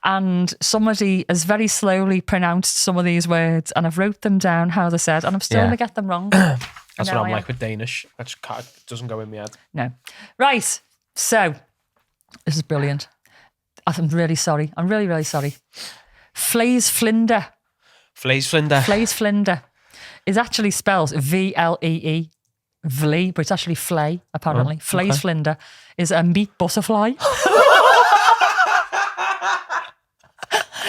[SPEAKER 1] and somebody has very slowly pronounced some of these words and I've wrote them down how they're said and I'm still going to get them wrong.
[SPEAKER 2] That's what I'm like with Danish. It doesn't go in my head.
[SPEAKER 1] No. Right. So, this is brilliant. I'm really sorry. I'm really, really sorry. Vleesvlinder.
[SPEAKER 2] Vleesvlinder.
[SPEAKER 1] Vleesvlinder is actually spelled V-L-E-E. Vlee, but it's actually flay, apparently. Vleesvlinder is a meat butterfly.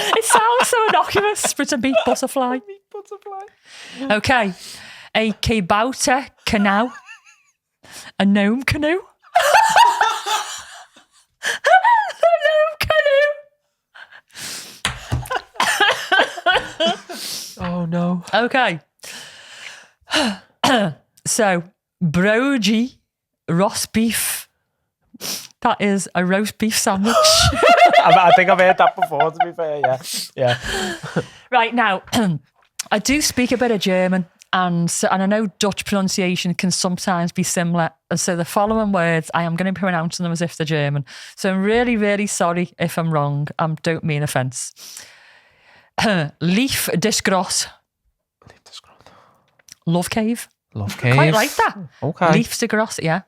[SPEAKER 1] It sounds so innocuous, but it's a meat butterfly.
[SPEAKER 2] Meat butterfly.
[SPEAKER 1] Okay. A kabouter canoe. A gnome canoe. A gnome canoe.
[SPEAKER 2] Oh, no.
[SPEAKER 1] Okay. So, brogy roast beef. That is a roast beef sandwich.
[SPEAKER 2] I think I've heard that before, to be fair. Yeah.
[SPEAKER 1] Right, now, I do speak a bit of German, and I know Dutch pronunciation can sometimes be similar. And so the following words, I am going to be pronouncing them as if they're German. So I'm really, really sorry if I'm wrong. I don't mean offence. Lief des Gros. Love cave.
[SPEAKER 2] Love cave.
[SPEAKER 1] Quite like that.
[SPEAKER 2] Okay.
[SPEAKER 1] Liefs de Gros, yeah.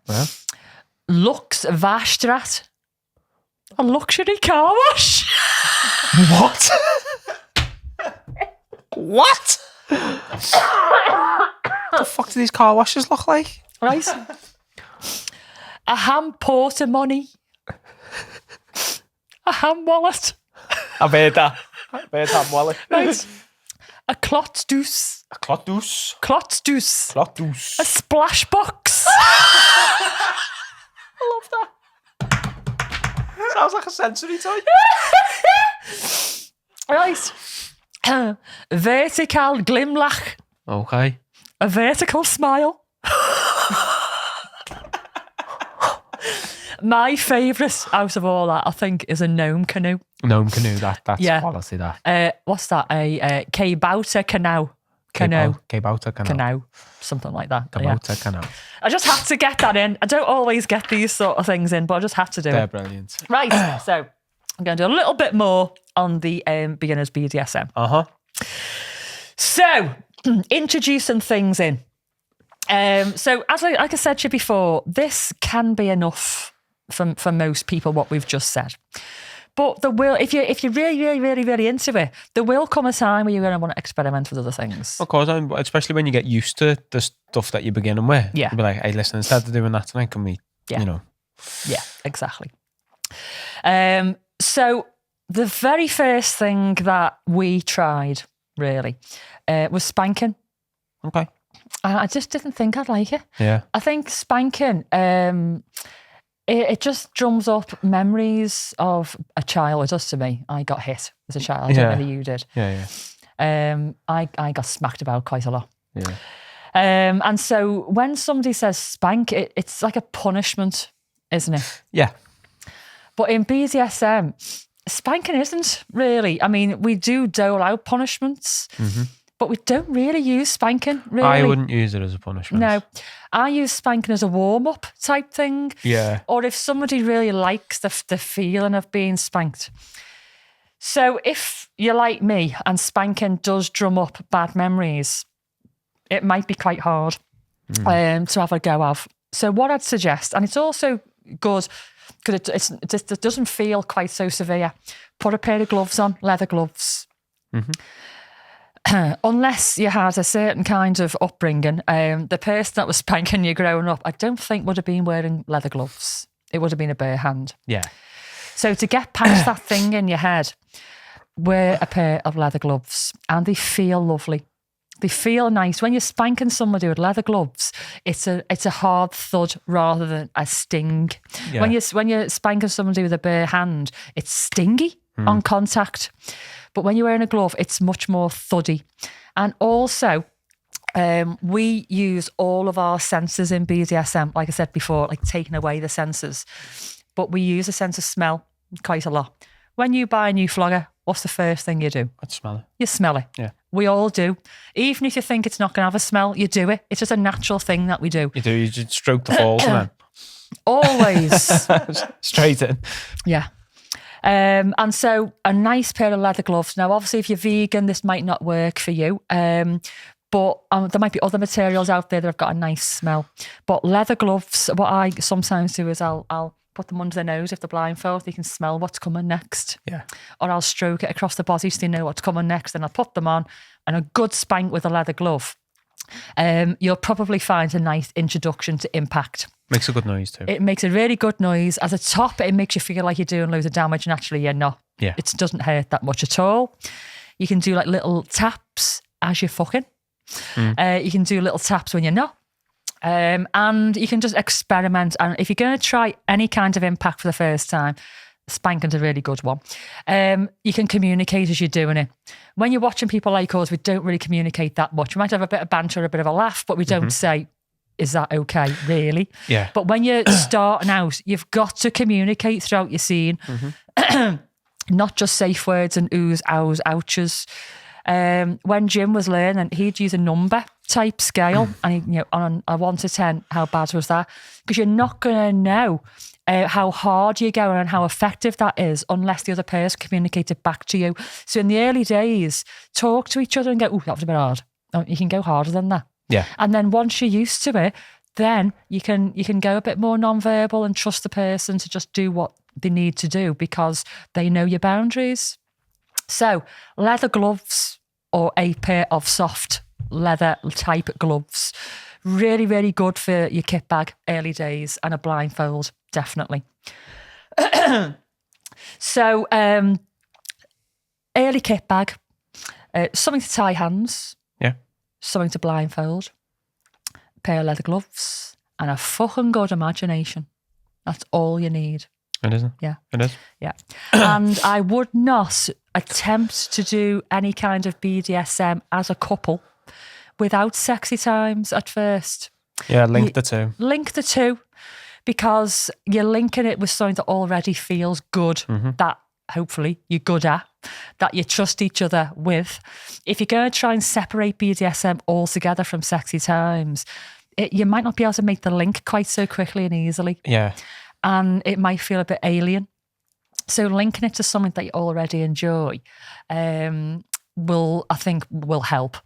[SPEAKER 1] Lux Vaarstraat. A luxury car wash.
[SPEAKER 2] What? What? The fuck do these car washes look like?
[SPEAKER 1] Right. A ham porter money. A ham wallet.
[SPEAKER 2] I've heard that. Ham wallet.
[SPEAKER 1] Right. A klotdoos.
[SPEAKER 2] A klotdoos.
[SPEAKER 1] Klotdoos.
[SPEAKER 2] Klotdoos.
[SPEAKER 1] A splash box. I love that.
[SPEAKER 2] Sounds like a sensory toy.
[SPEAKER 1] Right. Vertical glimlach.
[SPEAKER 2] Okay.
[SPEAKER 1] A vertical smile. My favourite out of all that, I think, is a gnome canoe.
[SPEAKER 2] Gnome canoe, that's quality, that.
[SPEAKER 1] What's that? A kabouter canoe.
[SPEAKER 2] Kabouter canoe.
[SPEAKER 1] Canoe. Something like that.
[SPEAKER 2] Kabouter canoe.
[SPEAKER 1] I just had to get that in. I don't always get these sort of things in, but I just have to do
[SPEAKER 2] They're
[SPEAKER 1] it.
[SPEAKER 2] brilliant.
[SPEAKER 1] Right, so I'm going to do a little bit more on the beginner's BDSM.
[SPEAKER 2] Uh-huh.
[SPEAKER 1] So, introducing things in. So, as like I said to you before, this can be enough for most people, what we've just said. But there will, if you're really, really, really, really into it, there will come a time where you're going to want to experiment with other things.
[SPEAKER 2] Of course, especially when you get used to the stuff that you're beginning with.
[SPEAKER 1] Yeah.
[SPEAKER 2] You'll be like, hey, listen, instead of doing that tonight, can we,
[SPEAKER 1] Yeah, exactly. So the very first thing that we tried, really, was spanking.
[SPEAKER 2] Okay.
[SPEAKER 1] I just didn't think I'd like it.
[SPEAKER 2] Yeah.
[SPEAKER 1] I think spanking, it just drums up memories of a child. It does to me. I got hit as a child. I don't know who you did.
[SPEAKER 2] Yeah.
[SPEAKER 1] I got smacked about quite a lot.
[SPEAKER 2] Yeah.
[SPEAKER 1] And so when somebody says spank, it's like a punishment, isn't it?
[SPEAKER 2] Yeah.
[SPEAKER 1] But in BDSM, spanking isn't really. I mean, we do dole out punishments, but we don't really use spanking, really.
[SPEAKER 2] I wouldn't use it as a punishment.
[SPEAKER 1] No. I use spanking as a warm-up type thing.
[SPEAKER 2] Yeah.
[SPEAKER 1] Or if somebody really likes the feeling of being spanked. So if you're like me and spanking does drum up bad memories, it might be quite hard to have a go of. So what I'd suggest, and it's also good because it doesn't feel quite so severe, put a pair of gloves on, leather gloves. Unless you had a certain kind of upbringing, the person that was spanking you growing up, I don't think would have been wearing leather gloves. It would have been a bare hand.
[SPEAKER 2] Yeah.
[SPEAKER 1] So to get past that thing in your head, wear a pair of leather gloves, and they feel lovely. They feel nice. When you're spanking somebody with leather gloves, it's a hard thud rather than a sting.
[SPEAKER 2] Yeah.
[SPEAKER 1] When you're spanking somebody with a bare hand, it's stingy on contact. But when you're wearing a glove, it's much more thuddy. And also, we use all of our senses in BDSM, like I said before, like taking away the senses. But we use a sense of smell quite a lot. When you buy a new flogger, what's the first thing you do?
[SPEAKER 2] I'd smell it.
[SPEAKER 1] You smell it.
[SPEAKER 2] Yeah.
[SPEAKER 1] We all do. Even if you think it's not going to have a smell, you do it. It's just a natural thing that we do.
[SPEAKER 2] You do. You just stroke the balls, man.
[SPEAKER 1] Always.
[SPEAKER 2] Straight in.
[SPEAKER 1] Yeah. And so a nice pair of leather gloves. Now, obviously, if you're vegan, this might not work for you. But there might be other materials out there that have got a nice smell. But leather gloves, what I sometimes do is I'll put them under their nose if they're blindfolded. They can smell what's coming next.
[SPEAKER 2] Yeah.
[SPEAKER 1] Or I'll stroke it across the body so they know what's coming next. Then I'll put them on, and a good spank with a leather glove. You'll probably find a nice introduction to impact.
[SPEAKER 2] Makes a good noise too.
[SPEAKER 1] It makes a really good noise. As a top, it makes you feel like you're doing loads of damage, and actually you're not.
[SPEAKER 2] Yeah.
[SPEAKER 1] It doesn't hurt that much at all. You can do like little taps as you're fucking. You can do little taps when you're not. And you can just experiment. And if you're going to try any kind of impact for the first time, spanking's a really good one. You can communicate as you're doing it. When you're watching people like us, we don't really communicate that much. We might have a bit of banter, a bit of a laugh, but we don't say, is that okay, really?
[SPEAKER 2] Yeah.
[SPEAKER 1] But when you're starting out, you've got to communicate throughout your scene. Not just safe words and oohs, ows, ouches. When Jim was learning, he'd use a number type scale, and on a 1 to 10, how bad was that? Because you're not going to know how hard you're going and how effective that is unless the other person communicates it back to you. So in the early days, talk to each other and go, "Oh, that was a bit hard." Oh, you can go harder than that.
[SPEAKER 2] Yeah.
[SPEAKER 1] And then once you're used to it, then you can go a bit more non-verbal and trust the person to just do what they need to do because they know your boundaries. So leather gloves or a pair of soft leather type gloves, really, really good for your kit bag early days, and a blindfold, definitely. So early kit bag, something to tie hands.
[SPEAKER 2] Yeah.
[SPEAKER 1] Something to blindfold, a pair of leather gloves, and a fucking good imagination. That's all you need.
[SPEAKER 2] It isn't.
[SPEAKER 1] Yeah.
[SPEAKER 2] It is.
[SPEAKER 1] Yeah. And I would not attempt to do any kind of BDSM as a couple without sexy times at first.
[SPEAKER 2] Yeah, link the two.
[SPEAKER 1] Link the two, because you're linking it with something that already feels good, that hopefully you're good at, that you trust each other with. If you're going to try and separate BDSM altogether from sexy times, you might not be able to make the link quite so quickly and easily.
[SPEAKER 2] Yeah.
[SPEAKER 1] And it might feel a bit alien. So linking it to something that you already enjoy will help.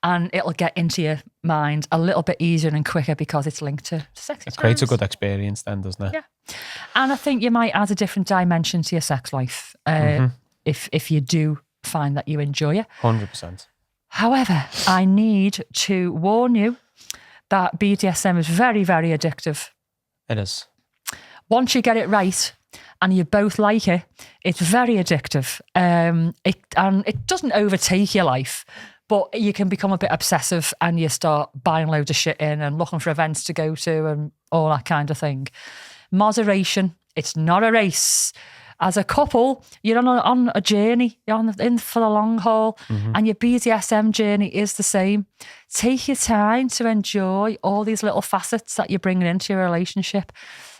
[SPEAKER 1] And it'll get into your mind a little bit easier and quicker because it's linked to sexy times.
[SPEAKER 2] It creates a good experience then, doesn't it?
[SPEAKER 1] Yeah. And I think you might add a different dimension to your sex life if you do find that you enjoy it.
[SPEAKER 2] 100%.
[SPEAKER 1] However, I need to warn you that BDSM is very, very addictive.
[SPEAKER 2] It is.
[SPEAKER 1] Once you get it right and you both like it, it's very addictive. It doesn't overtake your life, But you can become a bit obsessive and you start buying loads of shit in and looking for events to go to and all that kind of thing. Moderation. It's not a race. As a couple, you're on a journey. You're in for the long haul, and your BDSM journey is the same. Take your time to enjoy all these little facets that you're bringing into your relationship.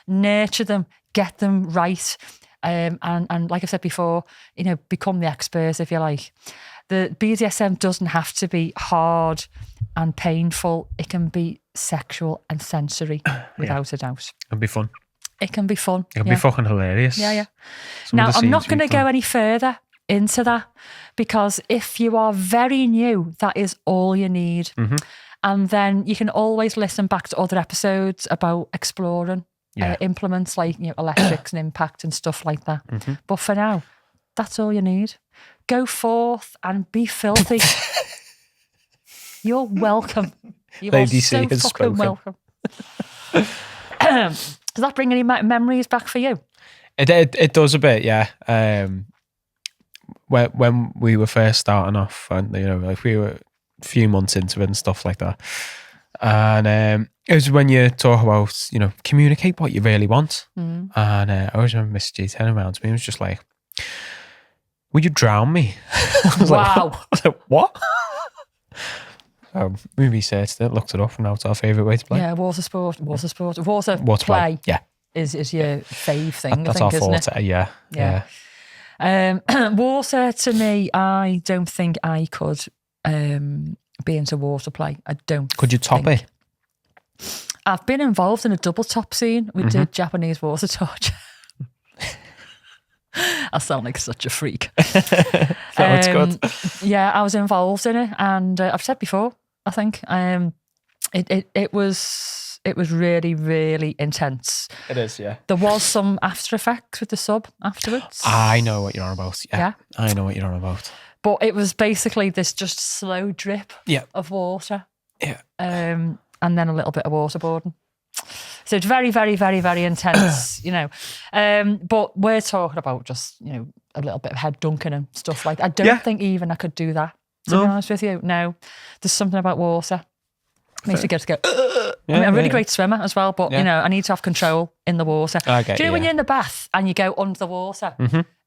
[SPEAKER 1] Nurture them, get them right, and like I said before, become the expert if you like. The BDSM doesn't have to be hard and painful. It can be sexual and sensory, without a doubt.
[SPEAKER 2] It'll be fun.
[SPEAKER 1] It can be fun.
[SPEAKER 2] It'll be fucking hilarious.
[SPEAKER 1] Yeah. Now, I'm not going to go any further into that because if you are very new, that is all you need. And then you can always listen back to other episodes about exploring implements like electrics and impact and stuff like that. But for now, that's all you need. Go forth and be filthy. You're welcome. You
[SPEAKER 2] Lady
[SPEAKER 1] are
[SPEAKER 2] C
[SPEAKER 1] so
[SPEAKER 2] has
[SPEAKER 1] fucking
[SPEAKER 2] spoken.
[SPEAKER 1] welcome. Does that bring any memories back for you?
[SPEAKER 2] It does a bit, yeah. When we were first starting off, and like we were a few months into it and stuff like that, and it was when you talk about communicate what you really want. And I always remember Miss G turning around to me and was just like, "Would you drown me?" I was
[SPEAKER 1] Wow.
[SPEAKER 2] I was like, "What?" We researched it, looked it up, and now it's our favourite way to play.
[SPEAKER 1] Yeah, water
[SPEAKER 2] Water
[SPEAKER 1] play.
[SPEAKER 2] Yeah,
[SPEAKER 1] is your fave thing.
[SPEAKER 2] that's
[SPEAKER 1] I think,
[SPEAKER 2] our
[SPEAKER 1] isn't
[SPEAKER 2] forte.
[SPEAKER 1] it?
[SPEAKER 2] Yeah.
[SPEAKER 1] Water to me, I don't think I could be into water play. I don't.
[SPEAKER 2] Could you top it?
[SPEAKER 1] I've been involved in a double top scene. We did Japanese water torture. I sound like such a freak.
[SPEAKER 2] That's good.
[SPEAKER 1] Yeah, I was involved in it, and I've said before, I think it was really, really intense.
[SPEAKER 2] It is, yeah.
[SPEAKER 1] There was some after effects with the sub afterwards.
[SPEAKER 2] I know what you're on about.
[SPEAKER 1] Yeah.
[SPEAKER 2] I know what you're on about.
[SPEAKER 1] But it was basically this just slow drip of water.
[SPEAKER 2] Yeah.
[SPEAKER 1] And then a little bit of waterboarding. So it's very, very, very, very intense, But we're talking about just, a little bit of head dunking and stuff like that. I don't think even I could do that, to be honest with you. No. There's something about water. Makes me get to go, I'm a really great swimmer as well, but, I need to have control in the water. Do you know when you're in the bath and you go under the water?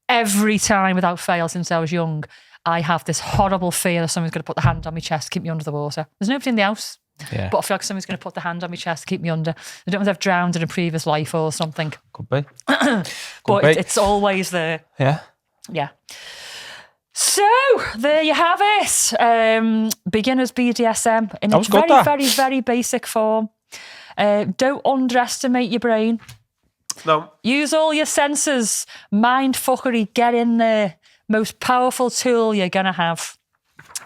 [SPEAKER 1] Every time without fail since I was young, I have this horrible fear that someone's going to put the hand on my chest to keep me under the water. There's nobody in the house.
[SPEAKER 2] Yeah.
[SPEAKER 1] But I feel like someone's going to put the hand on my chest to keep me under. I don't know if I've drowned in a previous life or something.
[SPEAKER 2] Could be.
[SPEAKER 1] But it's always there.
[SPEAKER 2] Yeah.
[SPEAKER 1] Yeah. So, there you have it. Beginner's BDSM in its very, very, very basic form. Don't underestimate your brain.
[SPEAKER 2] No.
[SPEAKER 1] Use all your senses. Mind fuckery. Get in there. Most powerful tool you're going to have.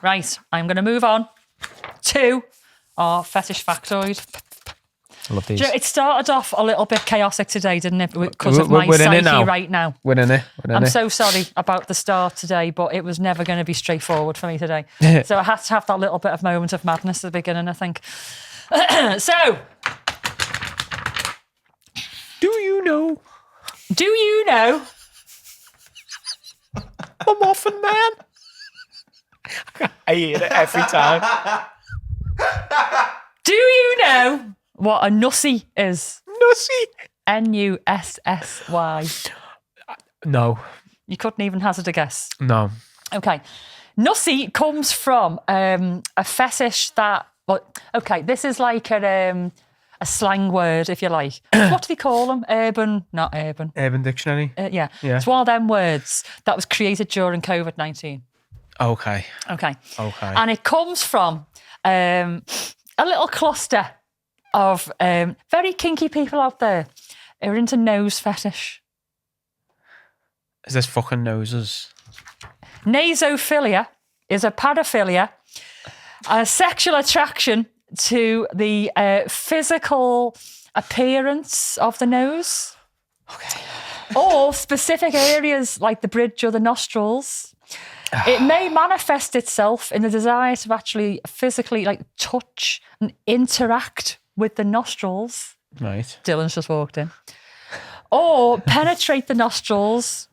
[SPEAKER 1] Right. I'm going to move on to our Fetish Factoid.
[SPEAKER 2] I love these.
[SPEAKER 1] It started off a little bit chaotic today, didn't it? Because of my psyche right now.
[SPEAKER 2] We're in it.
[SPEAKER 1] I'm so sorry about the start today, but it was never going to be straightforward for me today. So I had to have that little bit of moment of madness at the beginning, I think. So,
[SPEAKER 2] do you know the Muffin Man? I hear it every time.
[SPEAKER 1] Do you know what a Nussie is?
[SPEAKER 2] Nussie.
[SPEAKER 1] Nussy.
[SPEAKER 2] No.
[SPEAKER 1] You couldn't even hazard a guess.
[SPEAKER 2] No.
[SPEAKER 1] Okay. Nussie comes from a fetish that... this is like a slang word, if you like. What do they call them? Not urban.
[SPEAKER 2] Urban Dictionary?
[SPEAKER 1] Yeah. It's one of them words that was created during COVID-19.
[SPEAKER 2] Okay.
[SPEAKER 1] And it comes from a little cluster of very kinky people out there who are into nose fetish.
[SPEAKER 2] Is this fucking noses?
[SPEAKER 1] Nasophilia is a paraphilia, a sexual attraction to the physical appearance of the nose.
[SPEAKER 2] Okay.
[SPEAKER 1] Or specific areas like the bridge or the nostrils. It may manifest itself in the desire to actually physically touch and interact with the nostrils.
[SPEAKER 2] Right.
[SPEAKER 1] Dylan's just walked in. Or penetrate the nostrils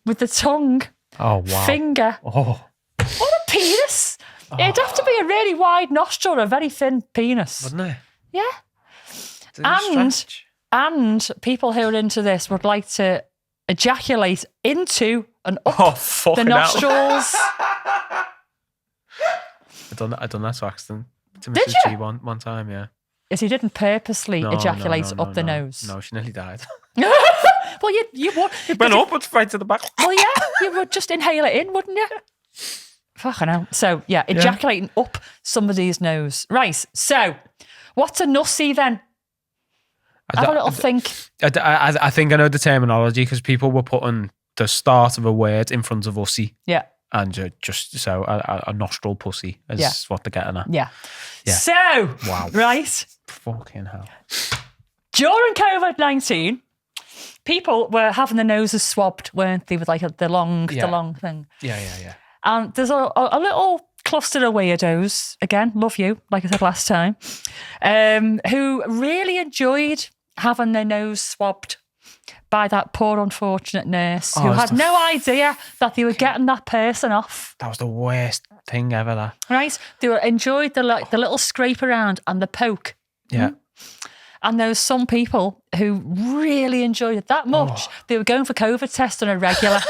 [SPEAKER 1] with the tongue,
[SPEAKER 2] oh, wow.
[SPEAKER 1] finger,
[SPEAKER 2] Oh.
[SPEAKER 1] or a penis. It'd have to be a really wide nostril, a very thin penis.
[SPEAKER 2] Wouldn't it?
[SPEAKER 1] Yeah. And people who are into this would like to ejaculate into and up the nostrils.
[SPEAKER 2] I done that to accident. To
[SPEAKER 1] Did
[SPEAKER 2] Mrs.
[SPEAKER 1] you?
[SPEAKER 2] G one time, yeah.
[SPEAKER 1] Yes, he didn't purposely ejaculate up the nose.
[SPEAKER 2] No, she nearly died.
[SPEAKER 1] Well, you would.
[SPEAKER 2] It went up, but right to the back.
[SPEAKER 1] Well, yeah, you would just inhale it in, wouldn't you? Fucking hell. So, yeah, ejaculating up somebody's nose. Right, so, what's a nussie then? Have a little think.
[SPEAKER 2] I think I know the terminology because people were putting the start of a word in front of ussy.
[SPEAKER 1] Yeah.
[SPEAKER 2] And just so a nostril pussy is what they're getting at.
[SPEAKER 1] Yeah.
[SPEAKER 2] Yeah.
[SPEAKER 1] So,
[SPEAKER 2] wow.
[SPEAKER 1] Right.
[SPEAKER 2] Fucking hell.
[SPEAKER 1] During COVID-19, people were having their noses swabbed, weren't they, with like the long thing.
[SPEAKER 2] Yeah.
[SPEAKER 1] And there's a little cluster of weirdos, again, love you, like I said last time, who really enjoyed having their nose swabbed by that poor unfortunate nurse who had no idea that they were getting that person off.
[SPEAKER 2] That was the worst thing ever, that.
[SPEAKER 1] Right? They enjoyed the little scrape around and the poke.
[SPEAKER 2] Yeah.
[SPEAKER 1] And there was some people who really enjoyed it that much. They were going for COVID tests on a regular.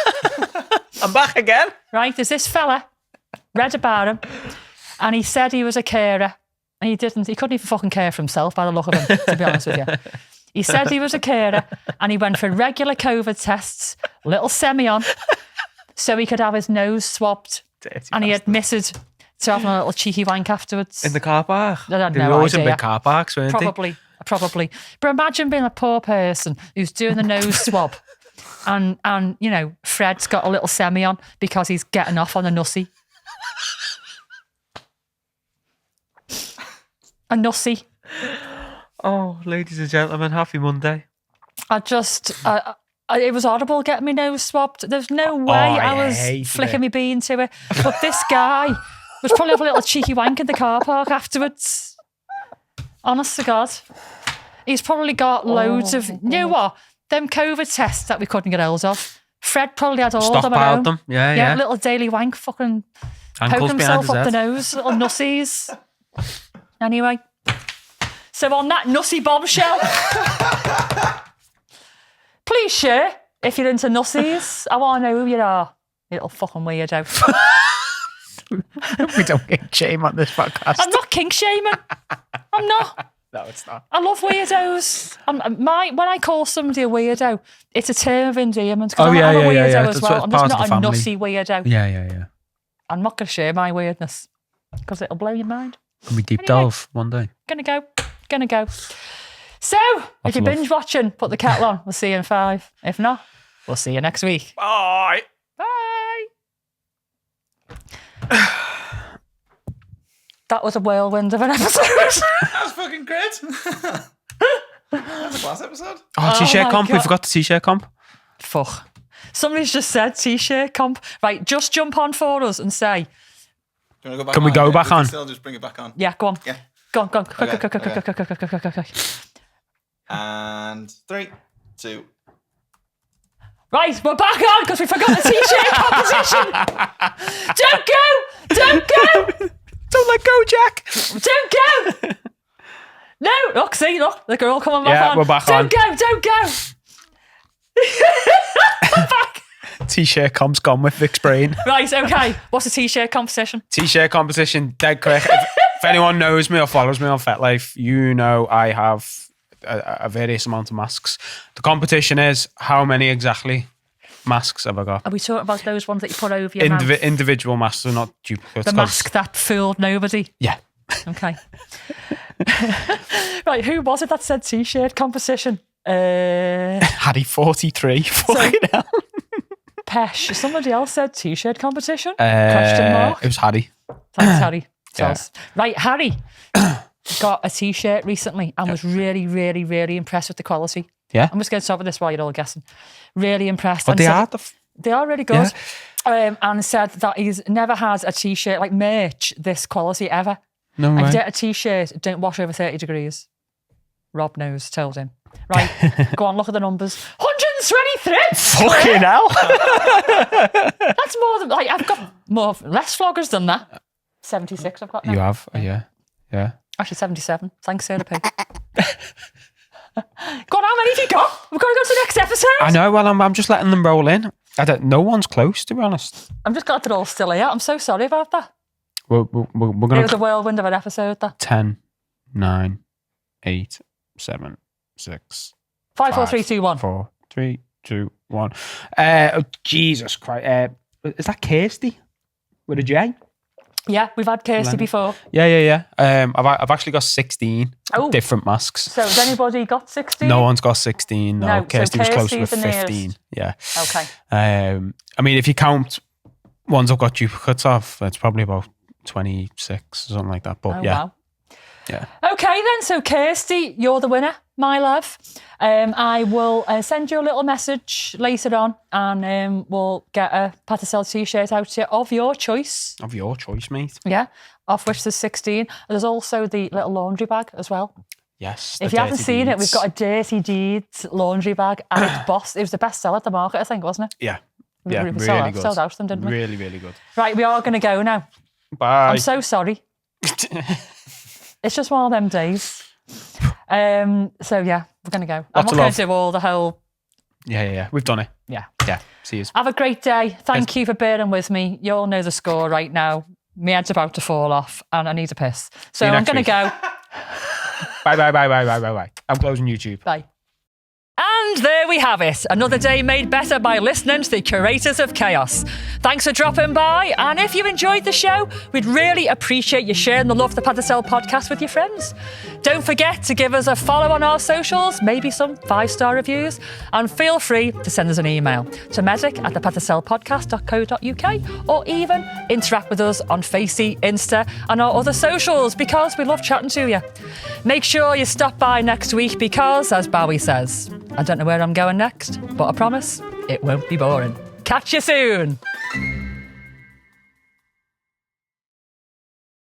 [SPEAKER 2] I'm back again.
[SPEAKER 1] Right, there's this fella, read about him, and he said he was a carer, and he couldn't even fucking care for himself by the look of him, to be honest with you. He said he was a carer, and he went for regular COVID tests, little semi-on, so he could have his nose swabbed,
[SPEAKER 2] Dirty
[SPEAKER 1] and he
[SPEAKER 2] bastard.
[SPEAKER 1] admitted to having a little cheeky wank afterwards.
[SPEAKER 2] In the car park?
[SPEAKER 1] I had
[SPEAKER 2] They
[SPEAKER 1] no
[SPEAKER 2] were always in
[SPEAKER 1] idea.
[SPEAKER 2] big car parks, weren't they?
[SPEAKER 1] Probably. But imagine being a poor person who's doing the nose swab and you know, Fred's got a little semi on because he's getting off on a nussie. A nussie.
[SPEAKER 2] Oh, ladies and gentlemen, happy Monday.
[SPEAKER 1] It was horrible getting my nose swabbed. There's no way I was flicking my bee into it. But this guy was probably having a little cheeky wank in the car park afterwards. Honest to God. He's probably got loads of, you know what? Them COVID tests that we couldn't get hold of. Fred probably had all of them at home.
[SPEAKER 2] them. Yeah.
[SPEAKER 1] Little daily wank, fucking
[SPEAKER 2] Ankles
[SPEAKER 1] poke himself
[SPEAKER 2] behind
[SPEAKER 1] up
[SPEAKER 2] his
[SPEAKER 1] the
[SPEAKER 2] head.
[SPEAKER 1] nose, little nussies. Anyway. So on that nussy bombshell, please share if you're into nussies. I want to know who you are, you little fucking weirdo.
[SPEAKER 2] We don't get shame on this podcast.
[SPEAKER 1] I'm not kink shaming. I'm not.
[SPEAKER 2] No, it's not.
[SPEAKER 1] I love weirdos. When I call somebody a weirdo, it's a term of endearment. I'm a weirdo as well. I'm just not a nussy weirdo.
[SPEAKER 2] Yeah.
[SPEAKER 1] I'm not going to share my weirdness because it'll blow your mind.
[SPEAKER 2] Can we deep delve one day?
[SPEAKER 1] Gonna go. So, if you're binge watching, put the kettle on. We'll see you in 5. If not, we'll see you next week.
[SPEAKER 2] Bye.
[SPEAKER 1] Bye. That was a whirlwind of an episode.
[SPEAKER 3] That was fucking great. That was the last episode.
[SPEAKER 2] Oh, t-shirt
[SPEAKER 1] my
[SPEAKER 2] comp. We
[SPEAKER 1] God.
[SPEAKER 2] forgot the t-shirt comp.
[SPEAKER 1] Fuck. Somebody's just said t-shirt comp. Right, just jump on for us and say,
[SPEAKER 3] Do you wanna go back
[SPEAKER 2] Can we
[SPEAKER 3] on?
[SPEAKER 2] go
[SPEAKER 3] Yeah,
[SPEAKER 2] back
[SPEAKER 3] can
[SPEAKER 2] on?
[SPEAKER 3] Still just bring it back on.
[SPEAKER 1] yeah, go on.
[SPEAKER 3] Yeah.
[SPEAKER 1] Go on.
[SPEAKER 3] Okay. And 3, 2.
[SPEAKER 1] Right, we're back on because we forgot the t-shirt composition. Don't go.
[SPEAKER 2] Don't let go, Jack.
[SPEAKER 1] Don't go. No, look, the girl coming back on.
[SPEAKER 2] Yeah, we're back on.
[SPEAKER 1] Don't go. We're back.
[SPEAKER 2] T-shirt comp's gone with Vic's brain.
[SPEAKER 1] Right, okay. What's the t-shirt competition?
[SPEAKER 2] T-shirt competition, dead quick. If anyone knows me or follows me on FetLife, you know I have a various amount of masks. The competition is how many exactly masks have I got?
[SPEAKER 1] Are we talking about those ones that you put over your mouth?
[SPEAKER 2] Individual masks are not duplicates.
[SPEAKER 1] The mask that fooled nobody?
[SPEAKER 2] Yeah.
[SPEAKER 1] Okay. Right, who was it that said t-shirt competition?
[SPEAKER 2] Harry 43. Fucking hell.
[SPEAKER 1] Pesh. Somebody else said t-shirt competition? Question mark.
[SPEAKER 2] It was Harry.
[SPEAKER 1] Thanks, Harry.
[SPEAKER 2] Yeah.
[SPEAKER 1] Right, Harry got a t-shirt recently and was really, really, really impressed with the quality.
[SPEAKER 2] Yeah.
[SPEAKER 1] I'm just going to stop with this while you're all guessing. Really impressed.
[SPEAKER 2] But
[SPEAKER 1] And
[SPEAKER 2] they
[SPEAKER 1] said-
[SPEAKER 2] are
[SPEAKER 1] They are really good. Yeah. And said that he's never had a t-shirt, like merch, this quality ever.
[SPEAKER 2] No
[SPEAKER 1] And
[SPEAKER 2] way.
[SPEAKER 1] if you get a t-shirt, don't wash over 30 degrees. Rob knows, told him. Right, go on, look at the numbers. 123!
[SPEAKER 2] Fucking hell.
[SPEAKER 1] That's more than, like, I've got less floggers than that. 76 I've got now.
[SPEAKER 2] You have, yeah.
[SPEAKER 1] Actually, 77. Thanks, Sarah P. God, how many have you got? We've got to go to the next episode.
[SPEAKER 2] I know. Well, I'm just letting them roll in. No one's close, to be honest.
[SPEAKER 1] I'm just glad they're all still here. I'm so sorry about that.
[SPEAKER 2] We're gonna.
[SPEAKER 1] It was a whirlwind of an episode. That
[SPEAKER 2] 10, 9, 8, 7, 6,
[SPEAKER 1] 5, 4, 3, 2, 1.
[SPEAKER 2] 4, 3, 2, 1. Oh, Jesus Christ! Is that Kirsty with a J?
[SPEAKER 1] Yeah, we've had Kirsty before.
[SPEAKER 2] Yeah. I've actually got 16 different masks.
[SPEAKER 1] So has anybody got 16?
[SPEAKER 2] No one's got 16. No, Kirsty was close with
[SPEAKER 1] the
[SPEAKER 2] 15.
[SPEAKER 1] nearest.
[SPEAKER 2] Yeah.
[SPEAKER 1] Okay.
[SPEAKER 2] I mean, if you count ones I've got duplicates of, it's probably about 26 or something like that. But
[SPEAKER 1] Wow.
[SPEAKER 2] Yeah.
[SPEAKER 1] Okay then, so Kirsty, you're the winner, my love. I will send you a little message later on and we'll get a Patisel t-shirt out to you of your choice.
[SPEAKER 2] Of your choice, mate.
[SPEAKER 1] Yeah, of which there's 16. There's also the little laundry bag as well.
[SPEAKER 2] Yes.
[SPEAKER 1] If you haven't seen it, we've got a Dirty Deeds laundry bag and it was the best seller at the market, I think, wasn't it?
[SPEAKER 2] Yeah.
[SPEAKER 1] We
[SPEAKER 2] really good.
[SPEAKER 1] Sold out them, didn't we?
[SPEAKER 2] Really, really good.
[SPEAKER 1] Right, we are going to go now.
[SPEAKER 2] Bye.
[SPEAKER 1] I'm so sorry. It's just one of them days. So yeah, we're going to go. I'm not going to do all the whole...
[SPEAKER 2] Yeah. We've done it.
[SPEAKER 1] Yeah.
[SPEAKER 2] See you.
[SPEAKER 1] Have a great day. Thank you for bearing with me. You all know the score right now. My head's about to fall off and I need a piss. So I'm going to go.
[SPEAKER 2] Bye. I'm closing YouTube.
[SPEAKER 1] Bye. And there we have it. Another day made better by listening to the Curators of Chaos. Thanks for dropping by. And if you enjoyed the show, we'd really appreciate you sharing the Love the Patisel podcast with your friends. Don't forget to give us a follow on our socials, maybe some 5-star reviews, and feel free to send us an email to medic@thepatiselpodcast.co.uk or even interact with us on Facey, Insta and our other socials because we love chatting to you. Make sure you stop by next week because, as Bowie says, I don't know where I'm going next, but I promise it won't be boring. Catch you soon.